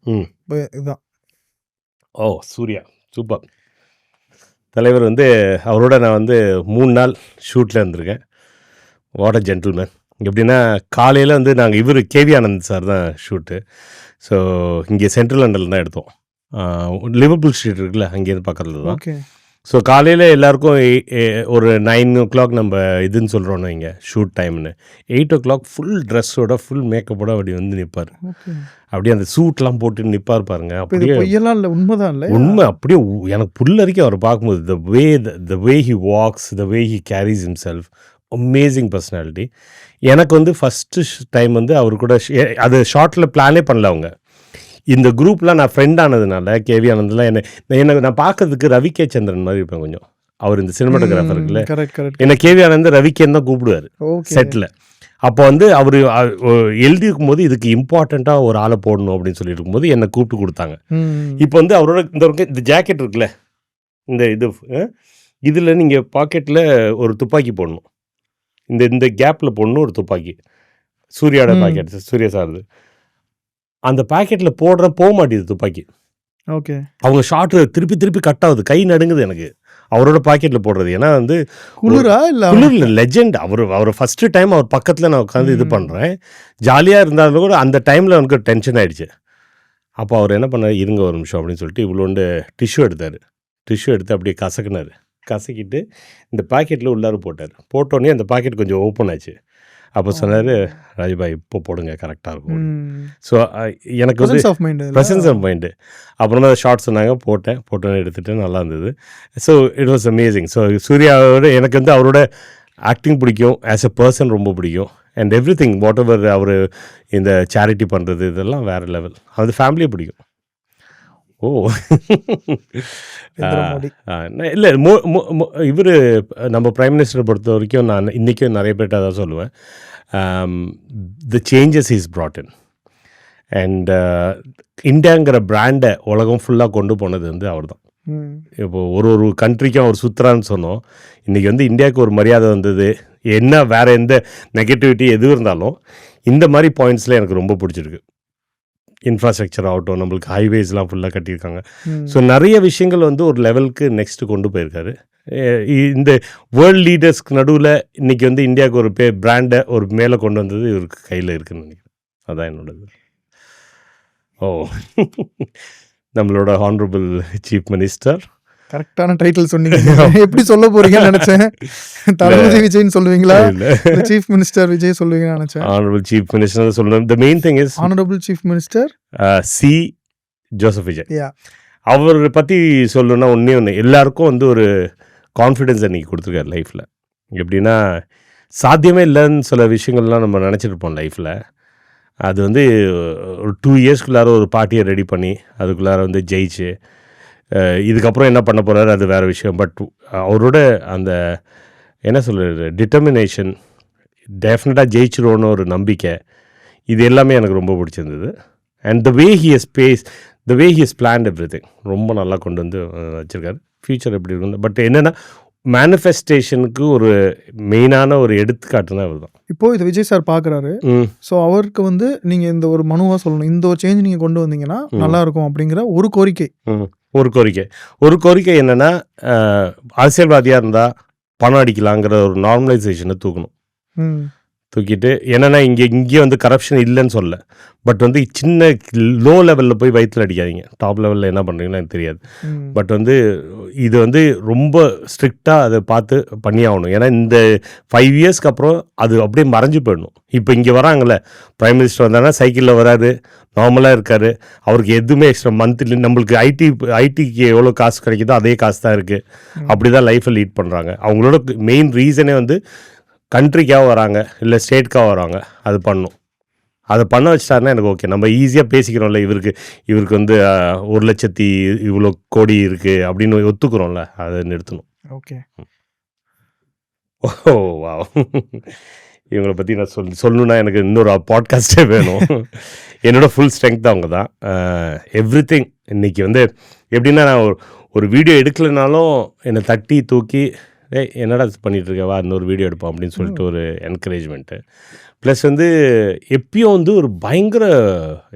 இதுதான். ஓ சூர்யா சூப்பர் தலைவர். வந்து அவரோட நான் வந்து 3 நாள் ஷூட்டில் இருந்திருக்கேன். What a gentleman. எப்படின்னா காலையில் வந்து நாங்கள் கேவி ஆனந்த் சார் தான் ஷூட்டு. ஸோ இங்கே சென்ட்ரல் லண்டனில் தான் எடுத்தோம். லிவர்பூல் ஸ்ட்ரீட் இருக்குல்ல, அங்கேருந்து பக்கத்தில் தான். ஓகே. ஸோ காலையில் எல்லாருக்கும் ஒரு 9 o'clock நம்ம இதுன்னு சொல்கிறோன்னு இங்கே ஷூட் டைம்னு 8 o'clock ஃபுல் ட்ரெஸ்ஸோட ஃபுல் மேக்கப்போட அப்படி வந்து நிற்பார். ஓகே. அப்படியே அந்த சூட்லாம் போட்டு நிற்பார் பாருங்க. இப்போ இது அப்படியே பொய்யெல்லாம் இல்லை, உண்மைதான் இல்லை? உண்மை. அப்படியே எனக்கு புல்லரிக்கும் அவரை பார்க்கும்போது. the way he walks, the way he carries himself, amazing personality. எனக்கு வந்து ஃபஸ்ட்டு டைம் வந்து அவர் கூட அது ஷார்ட்டில் பிளானே பண்ணல அவங்க. இந்த குரூப்லாம் நான் ஃப்ரெண்ட் ஆனதுனால கேவி ஆனந்தெலாம் என்ன நான் பார்க்கறதுக்கு ரவி கே சந்திரன் மாதிரி இருப்பேன் கொஞ்சம். அவர் இந்த சினிமாட்டோகிராஃபர் இருக்குல்ல, கரெக்ட் கரெக்ட். என்ன கேவி ஆனந்த் ரவிக்கேன்னு தான் கூப்பிடுவார் ஓகே. செட்டில். அப்போ வந்து அவர் எழுதியிருக்கும் போது இதுக்கு இம்பார்ட்டண்ட்டாக ஒரு ஆளை போடணும் அப்படின்னு சொல்லிட்டு இருக்கும்போது என்னை கூப்பிட்டு கொடுத்தாங்க. இப்போ வந்து அவரோட இந்த ஜாக்கெட் இருக்குல்ல, இந்த இதில் நீங்கள் பாக்கெட்டில் ஒரு துப்பாக்கி போடணும், இந்த கேப்பில் போடணும் ஒரு துப்பாக்கி. சூர்யாவோட பாக்கெட், சூர்யா சார்து. அந்த பாக்கெட்டில் போக மாட்டேது துப்பாக்கி. ஓகே. அவங்க ஷார்ட் திருப்பி கட் ஆகுது, கை நடுங்குது எனக்கு அவரோட பாக்கெட்டில் போடுறது. ஏன்னா வந்து குளிரா இல்லை? குளிரில் லெஜெண்ட் அவர் ஃபஸ்ட்டு டைம் அவர் பக்கத்தில் நான் உட்காந்து இது பண்ணுறேன். ஜாலியாக இருந்தாலும் கூட அந்த டைமில் எனக்கு டென்ஷன் ஆகிடுச்சு. அப்போ அவர் என்ன பண்ணார், இருங்க ஒரு நிமிஷம் அப்படின்னு சொல்லிட்டு இவ்வளோண்டு டிஷ்யூ எடுத்தார். டிஷ்யூ எடுத்து அப்படியே கசக்கிட்டு இந்த பாக்கெட்டில் உள்ளார போட்டார். போட்டோடனே அந்த பாக்கெட் கொஞ்சம் ஓப்பன் ஆச்சு. அப்போ சொன்னார், ராஜபாய் இப்போ போடுங்க கரெக்டாக இருக்கும். ஸோ எனக்கு வந்து ப்ரெசன்ஸ் ஆஃப் மைண்டு. அப்புறமா ஷார்ட் சொன்னாங்க, போட்டோன்னு எடுத்துகிட்டு நல்லா இருந்தது. So it was amazing. So சூர்யாவோட எனக்கு வந்து அவரோட ஆக்டிங் பிடிக்கும், ஆஸ் எ பர்சன் ரொம்ப பிடிக்கும். And every thing what ever அவர் இந்த சேரிட்டி பண்ணுறது இதெல்லாம் வேறு லெவல். அது ஃபேமிலியே பிடிக்கும். ஓ இல்லை, இவர் நம்ம பிரைம் மினிஸ்டரை பொறுத்த வரைக்கும் நான் இன்றைக்கும் நிறைய பேர்ட்ட அதான் சொல்லுவேன், the changes is brought in. And இந்தியாங்கிற பிராண்டை உலகம் ஃபுல்லாக கொண்டு போனது வந்து அவர் தான். இப்போது ஒரு கண்ட்ரிக்கும் அவர் சுற்றுறான்னு சொன்னோம். இன்றைக்கி வந்து இந்தியாவுக்கு ஒரு மரியாதை வந்தது. என்ன வேறு எந்த நெகட்டிவிட்டி எது இருந்தாலும் இந்த மாதிரி பாயிண்ட்ஸில் எனக்கு ரொம்ப பிடிச்சிருக்கு. இன்ஃப்ராஸ்ட்ரக்சர் ஆகட்டும், நம்மளுக்கு ஹைவேஸ்லாம் ஃபுல்லாக கட்டியிருக்காங்க. ஸோ நிறைய விஷயங்கள் வந்து ஒரு லெவலுக்கு நெக்ஸ்ட்டு கொண்டு போயிருக்காரு. இந்த வேர்ல்டு லீடர்ஸ்க்கு நடுவில் இன்றைக்கி வந்து இந்தியாவுக்கு ஒரு பிராண்டை ஒரு மேலே கொண்டு வந்தது இவருக்கு கையில் இருக்குதுன்னு நினைக்கிறேன். அதான் என்னோடது. ஓ நம்மளோட ஹானரபிள் சீஃப் மினிஸ்டர். கரெக்டான டைட்டில் சொன்னீங்க. எப்படி சொல்ல போறீங்கன்னு நினைச்சேன். தளபதி விஜய்னு சொல்லுவீங்களா, சீஃப் மினிஸ்டர் விஜய் சொல்லுவீங்கன்னு நினைச்சேன். ஆனரபிள் சீஃப் மினிஸ்டர் சொல்லணும். The main thing is honourable chief minister C Joseph Vijay. அவர் பற்றி சொல்லணும்னா ஒன்று எல்லாருக்கும் வந்து ஒரு கான்ஃபிடென்ஸ் அன்றைக்கி கொடுத்துருக்காரு லைஃப்பில். எப்படின்னா சாத்தியமே இல்லைன்னு சில விஷயங்கள்லாம் நம்ம நினச்சிட்டு இருப்போம் லைஃப்பில். அது வந்து ஒரு 2 இயர்ஸ்க்குள்ளார ஒரு பார்ட்டியை ரெடி பண்ணி அதுக்குள்ளார வந்து ஜெயிச்சு இதுக்கப்புறம் என்ன பண்ண போகிறாரு அது வேறு விஷயம். பட் அவரோட அந்த என்ன சொல்கிறது டிட்டர்மினேஷன், டெஃபினட்டாக ஜெயிச்சிருவோன்னு ஒரு நம்பிக்கை, இது எல்லாமே எனக்கு ரொம்ப பிடிச்சிருந்தது. And the way he has plant everything ரொம்ப நல்லா கொண்டு வந்து வச்சுருக்காரு. ஃப்யூச்சர் எப்படி இருக்கும். பட் என்னென்னா மேனிஃபெஸ்டேஷனுக்கு ஒரு மெயினான ஒரு எடுத்துக்காட்டுனா அவர் தான். இப்போது இதை விஜய் சார் பார்க்குறாரு. ஸோ அவருக்கு வந்து நீங்கள் இந்த ஒரு மனுவாக சொல்லணும், இந்த ஒரு சேஞ்ச் நீங்கள் கொண்டு வந்தீங்கன்னா நல்லாயிருக்கும் அப்படிங்கிற ஒரு கோரிக்கை என்னென்னா, அரசியல்வாதியாக இருந்தால் பணம் அடிக்கலாங்கிற ஒரு நார்மலைசேஷனை தூக்கிட்டு என்னென்னா இங்கே வந்து கரப்ஷன் இல்லைன்னு சொல்ல, பட் வந்து சின்ன லோ லெவலில் போய் வயிற்றில் அடிக்காதீங்க. டாப் லெவலில் என்ன பண்ணுறீங்கன்னா எனக்கு தெரியாது. பட் வந்து இது வந்து ரொம்ப ஸ்ட்ரிக்டாக அதை பார்த்து பண்ணி ஆகணும். ஏன்னா இந்த 5 இயர்ஸ்க்கு அப்புறம் அது அப்படியே மறைஞ்சு போயிடணும். இப்போ இங்கே வராங்கள்ல, பிரைம் மினிஸ்டர் வந்தாங்கன்னா சைக்கிளில் வராரு, நார்மலாக இருக்கார். அவருக்கு எதுவுமே எக்ஸ்ட்ரா மந்த்லி நம்மளுக்கு ஐடிக்கு எவ்வளோ காசு கிடைக்குதோ அதே காசு தான் இருக்குது. அப்படி தான் லைஃப்பை லீட் பண்ணுறாங்க. அவங்களோட மெயின் ரீசனே வந்து கண்ட்ரிக்காக வராங்க இல்லை ஸ்டேட்காக வராங்க. அது பண்ணும், அதை பண்ண வச்சிட்டாருன்னா எனக்கு ஓகே. நம்ம ஈஸியாக பேசிக்கிறோம்ல, இவருக்கு வந்து 1,00,000 இவ்வளோ கோடி இருக்குது அப்படின்னு ஒத்துக்கிறோம்ல, அதை நிறுத்தணும். ஓகே. ஓ வா, இவங்களை பற்றி நான் சொல்லணுன்னா எனக்கு இன்னொரு பாட்காஸ்ட்டே வேணும். என்னோட ஃபுல் ஸ்ட்ரென்த் அவங்க தான். எவ்ரிதிங் இன்றைக்கி வந்து எப்படின்னா, நான் ஒரு வீடியோ எடுக்கலைனாலும் என்னை தட்டி தூக்கி என்னடா பண்ணிகிட்ருக்க, வா இன்னொரு வீடியோ எடுப்போம் அப்படின்னு சொல்லிட்டு ஒரு என்கரேஜ்மெண்ட்டு. ப்ளஸ் வந்து எப்பயும் வந்து ஒரு பயங்கர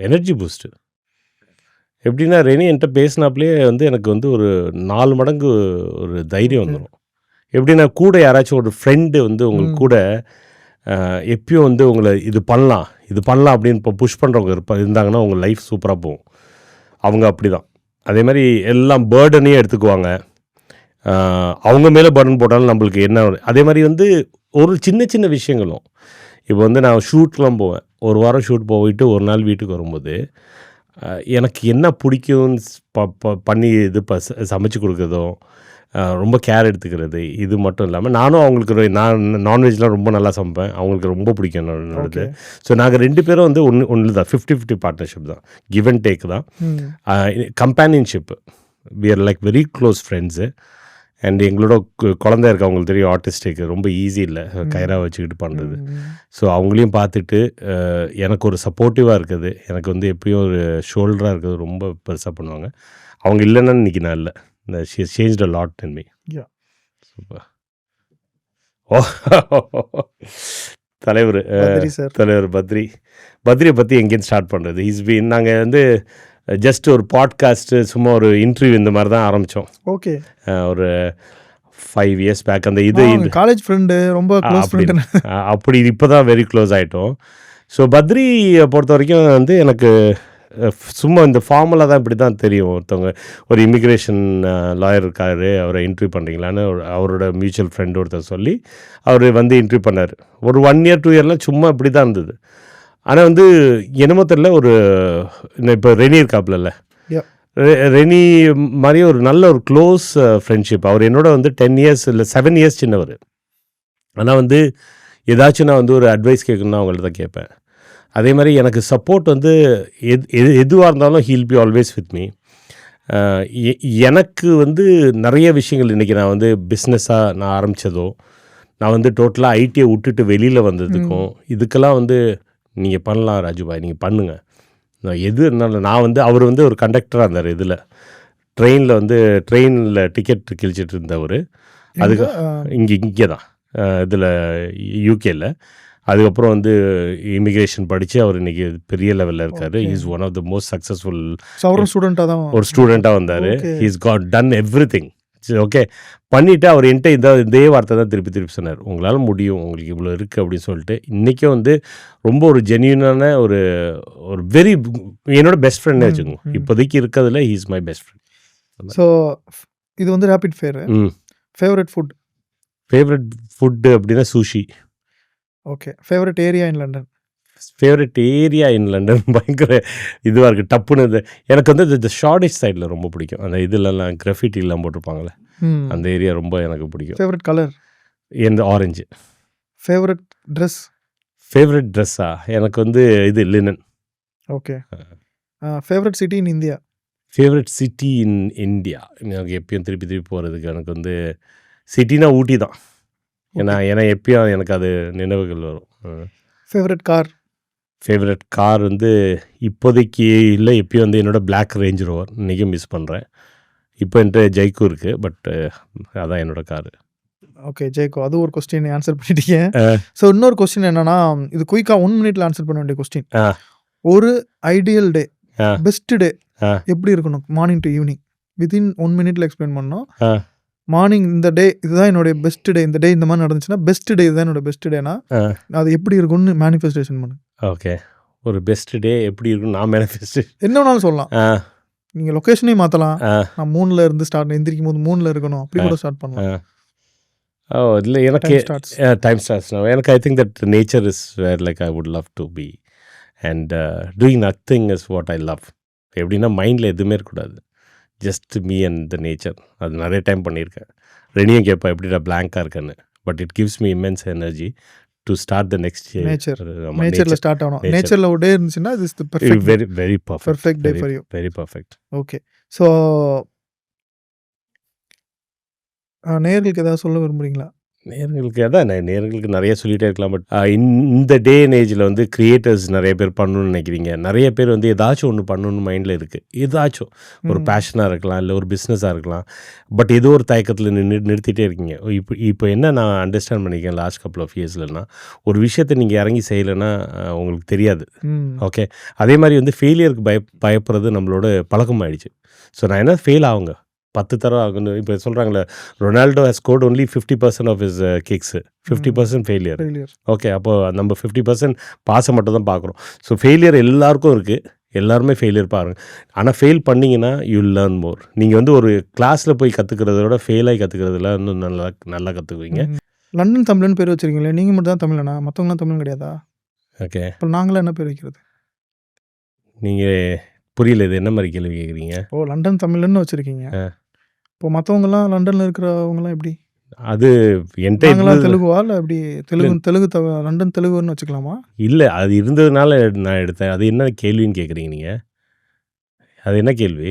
எனர்ஜி பூஸ்ட்டு. எப்படின்னா ரெனி என்கிட்ட பேசினாப்லேயே வந்து எனக்கு வந்து ஒரு 4 மடங்கு ஒரு தைரியம் வந்துடும். எப்படின்னா கூட யாராச்சும் ஒரு ஃப்ரெண்டு வந்து உங்களுக்கு கூட எப்பயும் வந்து உங்களை இது பண்ணலாம் அப்படின்னு இப்போ புஷ் பண்ணுறவங்க இருந்தாங்கன்னா உங்கள் லைஃப் சூப்பராக போகும். அவங்க அப்படி தான். அதே மாதிரி எல்லாம் பேர்டனையும் எடுத்துக்குவாங்க. அவங்க மேலே பட்டன் போட்டாலும் நம்மளுக்கு என்ன அதே மாதிரி வந்து ஒரு சின்ன சின்ன விஷயங்களும் இப்போ வந்து நான் ஷூட்லாம் போவேன், ஒரு வாரம் ஷூட் போயிட்டு ஒரு நாள் வீட்டுக்கு வரும்போது எனக்கு என்ன பிடிக்கும்னு பண்ணி இது சமைச்சு கொடுக்குறதும் ரொம்ப கேர் எடுத்துக்கிறது, இது மட்டும் இல்லாமல் நானும் அவங்களுக்கு நான் நான்வெஜ்லாம் ரொம்ப நல்லா சமைப்பேன், அவங்களுக்கு ரொம்ப பிடிக்கும் என்னோடது. ஸோ நாங்கள் 2 பேரும் வந்து ஒன்று தான் 50-50 பார்ட்னர்ஷிப் தான், கிவ் அண்ட் டேக் தான், companionship. We are like very close friends. And எங்களோட குழந்தை இருக்கு, அவங்களுக்கு தெரியும் ஆர்டிஸ்டிக் ரொம்ப ஈஸி இல்லை கயிறாக வச்சுக்கிட்டு பண்ணுறது. ஸோ அவங்களையும் பார்த்துட்டு எனக்கு ஒரு சப்போர்ட்டிவாக இருக்குது, எனக்கு வந்து எப்பயும் ஒரு ஷோல்டராக இருக்கிறது ரொம்ப பெருசாக பண்ணுவாங்க. அவங்க இல்லைன்னா இன்றைக்கி நான் இல்லை. She has changed a lot in me. Super. ஓ தலைவர் பத்ரியை பற்றி எங்கேருந்து ஸ்டார்ட் பண்ணுறது? நாங்கள் வந்து ஜஸ்ட் ஒரு பாட்காஸ்ட்டு, சும்மா ஒரு இன்டர்வியூ இந்த மாதிரி தான் ஆரம்பித்தோம். ஓகே. ஒரு 5 years பேக். அந்த இது காலேஜ் ஃப்ரெண்டு, ரொம்ப க்ளோஸ் ஃப்ரெண்டு. அப்படி இப்போ தான் வெரி க்ளோஸ் ஆகிட்டோம். ஸோ பத்ரியை பொறுத்த வரைக்கும் வந்து எனக்கு சும்மா இந்த ஃபார்மலாக தான் இப்படி தான் தெரியும். ஒருத்தவங்க ஒரு இமிக்ரேஷன் லாயர் இருக்கார், அவரை இன்டர்வியூ பண்ணுறீங்களான்னு அவரோட மியூச்சுவல் ஃப்ரெண்டு ஒருத்தர் சொல்லி அவர் வந்து இன்டர்வியூ பண்ணார். ஒரு 1 year 2 yearலாம் சும்மா இப்படி தான் இருந்தது. ஆனால் வந்து என்னமோ தெரியல, ஒரு இப்போ ரெனி இருக்காப்புல, ரெனி மாதிரி ஒரு நல்ல ஒரு க்ளோஸ் ஃப்ரெண்ட்ஷிப். அவர் என்னோட வந்து 10 years இல்லை 7 years சின்னவர். ஆனால் வந்து ஏதாச்சும் நான் வந்து ஒரு அட்வைஸ் கேட்கணுன்னா அவங்கள்ட்ட தான் கேட்பேன். அதே மாதிரி எனக்கு சப்போர்ட் வந்து எதுவாக இருந்தாலும் he'll be always with me. எனக்கு வந்து நிறைய விஷயங்கள் இன்றைக்கி நான் வந்து பிஸ்னஸாக நான் ஆரம்பித்ததோ, நான் வந்து டோட்டலாக ஐடியை விட்டுட்டு வெளியில் வந்ததுக்கும் இதுக்கெல்லாம் வந்து நீங்கள் பண்ணலாம் ராஜுபாய், நீங்கள் பண்ணுங்கள், எது இருந்தாலும். நான் வந்து அவர் வந்து ஒரு கண்டக்டராக இருந்தார், இதில் ட்ரெயினில் டிக்கெட் கிழிச்சிட்டு இருந்தவர். அதுக்கு இங்கே தான் இதில் யூகேயில். அதுக்கப்புறம் வந்து இமிக்ரேஷன் படித்து அவர் இன்றைக்கி பெரிய லெவலில் இருக்கார். He is one of the most successful ஒரு ஸ்டூடெண்ட்டாக வந்தார். He is got done everything. Okay பண்ணிவிட்டு அவர் என்கிட்ட இதே வார்த்தை தான் திருப்பி சொன்னார், உங்களால் முடியும், உங்களுக்கு இவ்வளோ இருக்குது அப்படின்னு சொல்லிட்டு. இன்றைக்கும் வந்து ரொம்ப ஒரு ஜென்யூனான ஒரு வெரி என்னோட பெஸ்ட் ஃப்ரெண்டே வச்சுக்கோங்க. இப்போதைக்கு இருக்கிறதுல he is my best friend. So இது வந்து ரேபிட் ஃபயர். ஃபேவரட் ஃபுட்டு அப்படின்னா sushi. Okay. Favourite area in London பயங்கர இதுவாக இருக்குது, டப்புன்னு. எனக்கு வந்து இந்த ஷார்டிஷ் சைடில் ரொம்ப பிடிக்கும். அந்த இதுலலாம் கிராஃபிட்டிலாம் போட்டிருப்பாங்களே, அந்த ஏரியா ரொம்ப எனக்கு பிடிக்கும். ஃபேவரட் கலர் எந்த ஆரஞ்சு. ஃபேவரட் ட்ரெஸ்ஸா எனக்கு வந்து இது linen. Okay. Favourite city in India. எனக்கு எப்பயும் திருப்பி போகிறதுக்கு எனக்கு வந்து சிட்டினா ஊட்டி தான். ஏன்னா எப்பயும் எனக்கு அது நினைவுகள் வரும். ஃபேவரட் கார் வந்து இப்போதைக்கு இல்லை, எப்பயும் வந்து என்னோட பிளாக் ரேஞ்ச் ரோவர் இன்றைக்கும் மிஸ் பண்ணுறேன். இப்போ என்கிட்ட ஜெய்கோ இருக்குது, பட் அதான் என்னோட காரு. ஓகே ஜெய்கோ, அது ஒரு கொஸ்டின் ஆன்சர் பண்ணிட்டீங்க. ஸோ இன்னொரு கொஸ்டின் என்னன்னா, இது குயிக்காக 1 minute ஆன்சர் பண்ண வேண்டிய கொஸ்டின். ஒரு ஐடியல் டே, பெஸ்ட் டே எப்படி இருக்கணும்? Morning to evening within 1 minute explain பண்ணோம். மார்னிங் இந்த டே இதுதான் என்னுடைய பெஸ்ட் டே, இந்த டே இந்த மாதிரி நடந்துச்சுன்னா பெஸ்ட் டே இதுதான் என்னோட பெஸ்ட் டேனா அது எப்படி இருக்கும்னு மேனிஃபெஸ்டேஷன் பண்ணு. ஓகே, ஒரு பெஸ்ட் டே எப்படி இருக்கும்? நான் மேனிஃபெஸ்டேஷன் என்ன வேணாலும் சொல்லலாம். நீங்கள் லொக்கேஷனையும் மாற்றலாம். நான் 3ல் இருந்து ஸ்டார்ட், எந்திரிக்கும் போது 3ல் இருக்கணும் அப்படி கூட ஸ்டார்ட் பண்ணலாம். இல்லை எனக்கு டைம் ஸ்டார்ட்ஸ் எனக்கு I think that nature is where like I would love to be and doing nothing is what I love. எப்படின்னா மைண்டில் எதுவுமே இருக்கக்கூடாது, just me and the nature. அது நிறைய டைம் பண்ணியிருக்கேன். ரெனியும் கேட்பேன் எப்படிடா பிளாங்காக இருக்கேன்னு, but it gives me immense energy to start the next நேச்சரில் ஸ்டார்ட் ஆகணும். நேச்சரில் ஒரு டே இருந்துச்சுன்னா இது is the perfect, very perfect day for you. Very perfect. Okay. So நேயர்களுக்கு ஏதாவது சொல்ல விரும்புகிறீங்களா? நேயர்களுக்கு நிறைய சொல்லிகிட்டே இருக்கலாம். பட் இந்த டே அண்ட் ஏஜில் வந்து கிரியேட்டர்ஸ் நிறைய பேர் பண்ணணும்னு நினைக்கிறீங்க. நிறைய பேர் வந்து ஏதாச்சும் ஒன்று பண்ணணும்னு மைண்டில் இருக்குது. ஏதாச்சும் ஒரு பேஷனாக இருக்கலாம், இல்லை ஒரு பிஸ்னஸாக இருக்கலாம். பட் ஏதோ ஒரு தயக்கத்தில் நிறுத்திட்டே இருக்கீங்க. இப்போ என்ன நான் அண்டர்ஸ்டாண்ட் பண்ணிக்கிறேன் லாஸ்ட் கப்புள் ஆஃப் இயர்ஸ்லன்னா, ஒரு விஷயத்தை நீங்கள் இறங்கி செய்யலைன்னா உங்களுக்கு தெரியாது. ஓகே, அதே மாதிரி வந்து ஃபெயிலியருக்கு பயப்படுறது நம்மளோட பழக்கமாகிடுச்சு. ஸோ நான் என்ன ஃபெயில் ஆகுங்க 10 தடவை ஆகணும். இப்போ சொல்கிறாங்களே, Ronaldo has scored only 50% of his kicks, 50% failure. Okay, அப்போது நம்ம 50% பாஸை மட்டும் தான் பார்க்குறோம். ஸோ ஃபெயிலியர் எல்லாருக்கும் இருக்குது. எல்லாருமே ஃபெயிலியர் பாருங்க. ஆனால் ஃபெயில் பண்ணிங்கன்னா யூ லேர்ன் மோர். நீங்கள் வந்து ஒரு கிளாஸில் போய் கற்றுக்கிறத விட ஃபெயிலாகி கற்றுக்கிறதுல இன்னும் நல்லா நல்லா கற்றுக்குவீங்க. லண்டன் தமிழ்னு பேர் வச்சிருக்கீங்களே, நீங்கள் மட்டும் தான் தமிழனா? மற்றவங்களாம் தமிழ் கிடையாதா? ஓகே. இப்போ நாங்களாம் என்ன பேர் வைக்கிறது? நீங்கள் புரியல, இது என்ன மாதிரி கேள்வி கேட்குறீங்க? ஓ, லண்டன் தமிழ்னு வச்சுருக்கீங்க. இப்போ மற்றவங்கலாம் லண்டனில் இருக்கிறவங்கலாம் எப்படி? அது என்கிட்ட நாங்களாம் தெலுங்குவா இல்லை எப்படி? லண்டன் தெலுங்குன்னு வச்சுக்கலாமா? இல்லை, அது இருந்ததுனால நான் எடுத்தேன். அது என்ன கேள்வின்னு கேட்குறீங்க நீங்கள்? அது என்ன கேள்வி?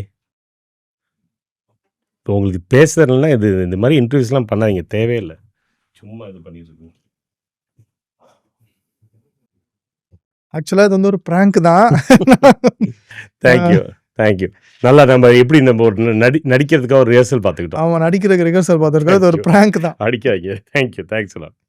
இப்போ உங்களுக்கு பேசுறதுனா இது இந்த மாதிரி இன்டர்வியூஸ்லாம் பண்ணாதீங்க, தேவையில்லை. சும்மா இது பண்ணிட்டு இருக்கீங்க. ஆக்சுவலாக இது வந்து ஒரு ப்ராங்க் தான். Thank you thank you. நல்லா நம்ம எப்படி நம்ம ஒரு நடிக்கிறதுக்காக ஒரு ரிஹர்சல் பார்த்துக்கிட்டோம். அவன் நடிக்கிறதுக்கு ரிஹர்சல் பார்த்துருக்கோம். இது ஒரு ப்ராங்க் தான். அடிக்காதீங்க. தேங்க்யூ, தேங்க்ஸ் எல்லாம்.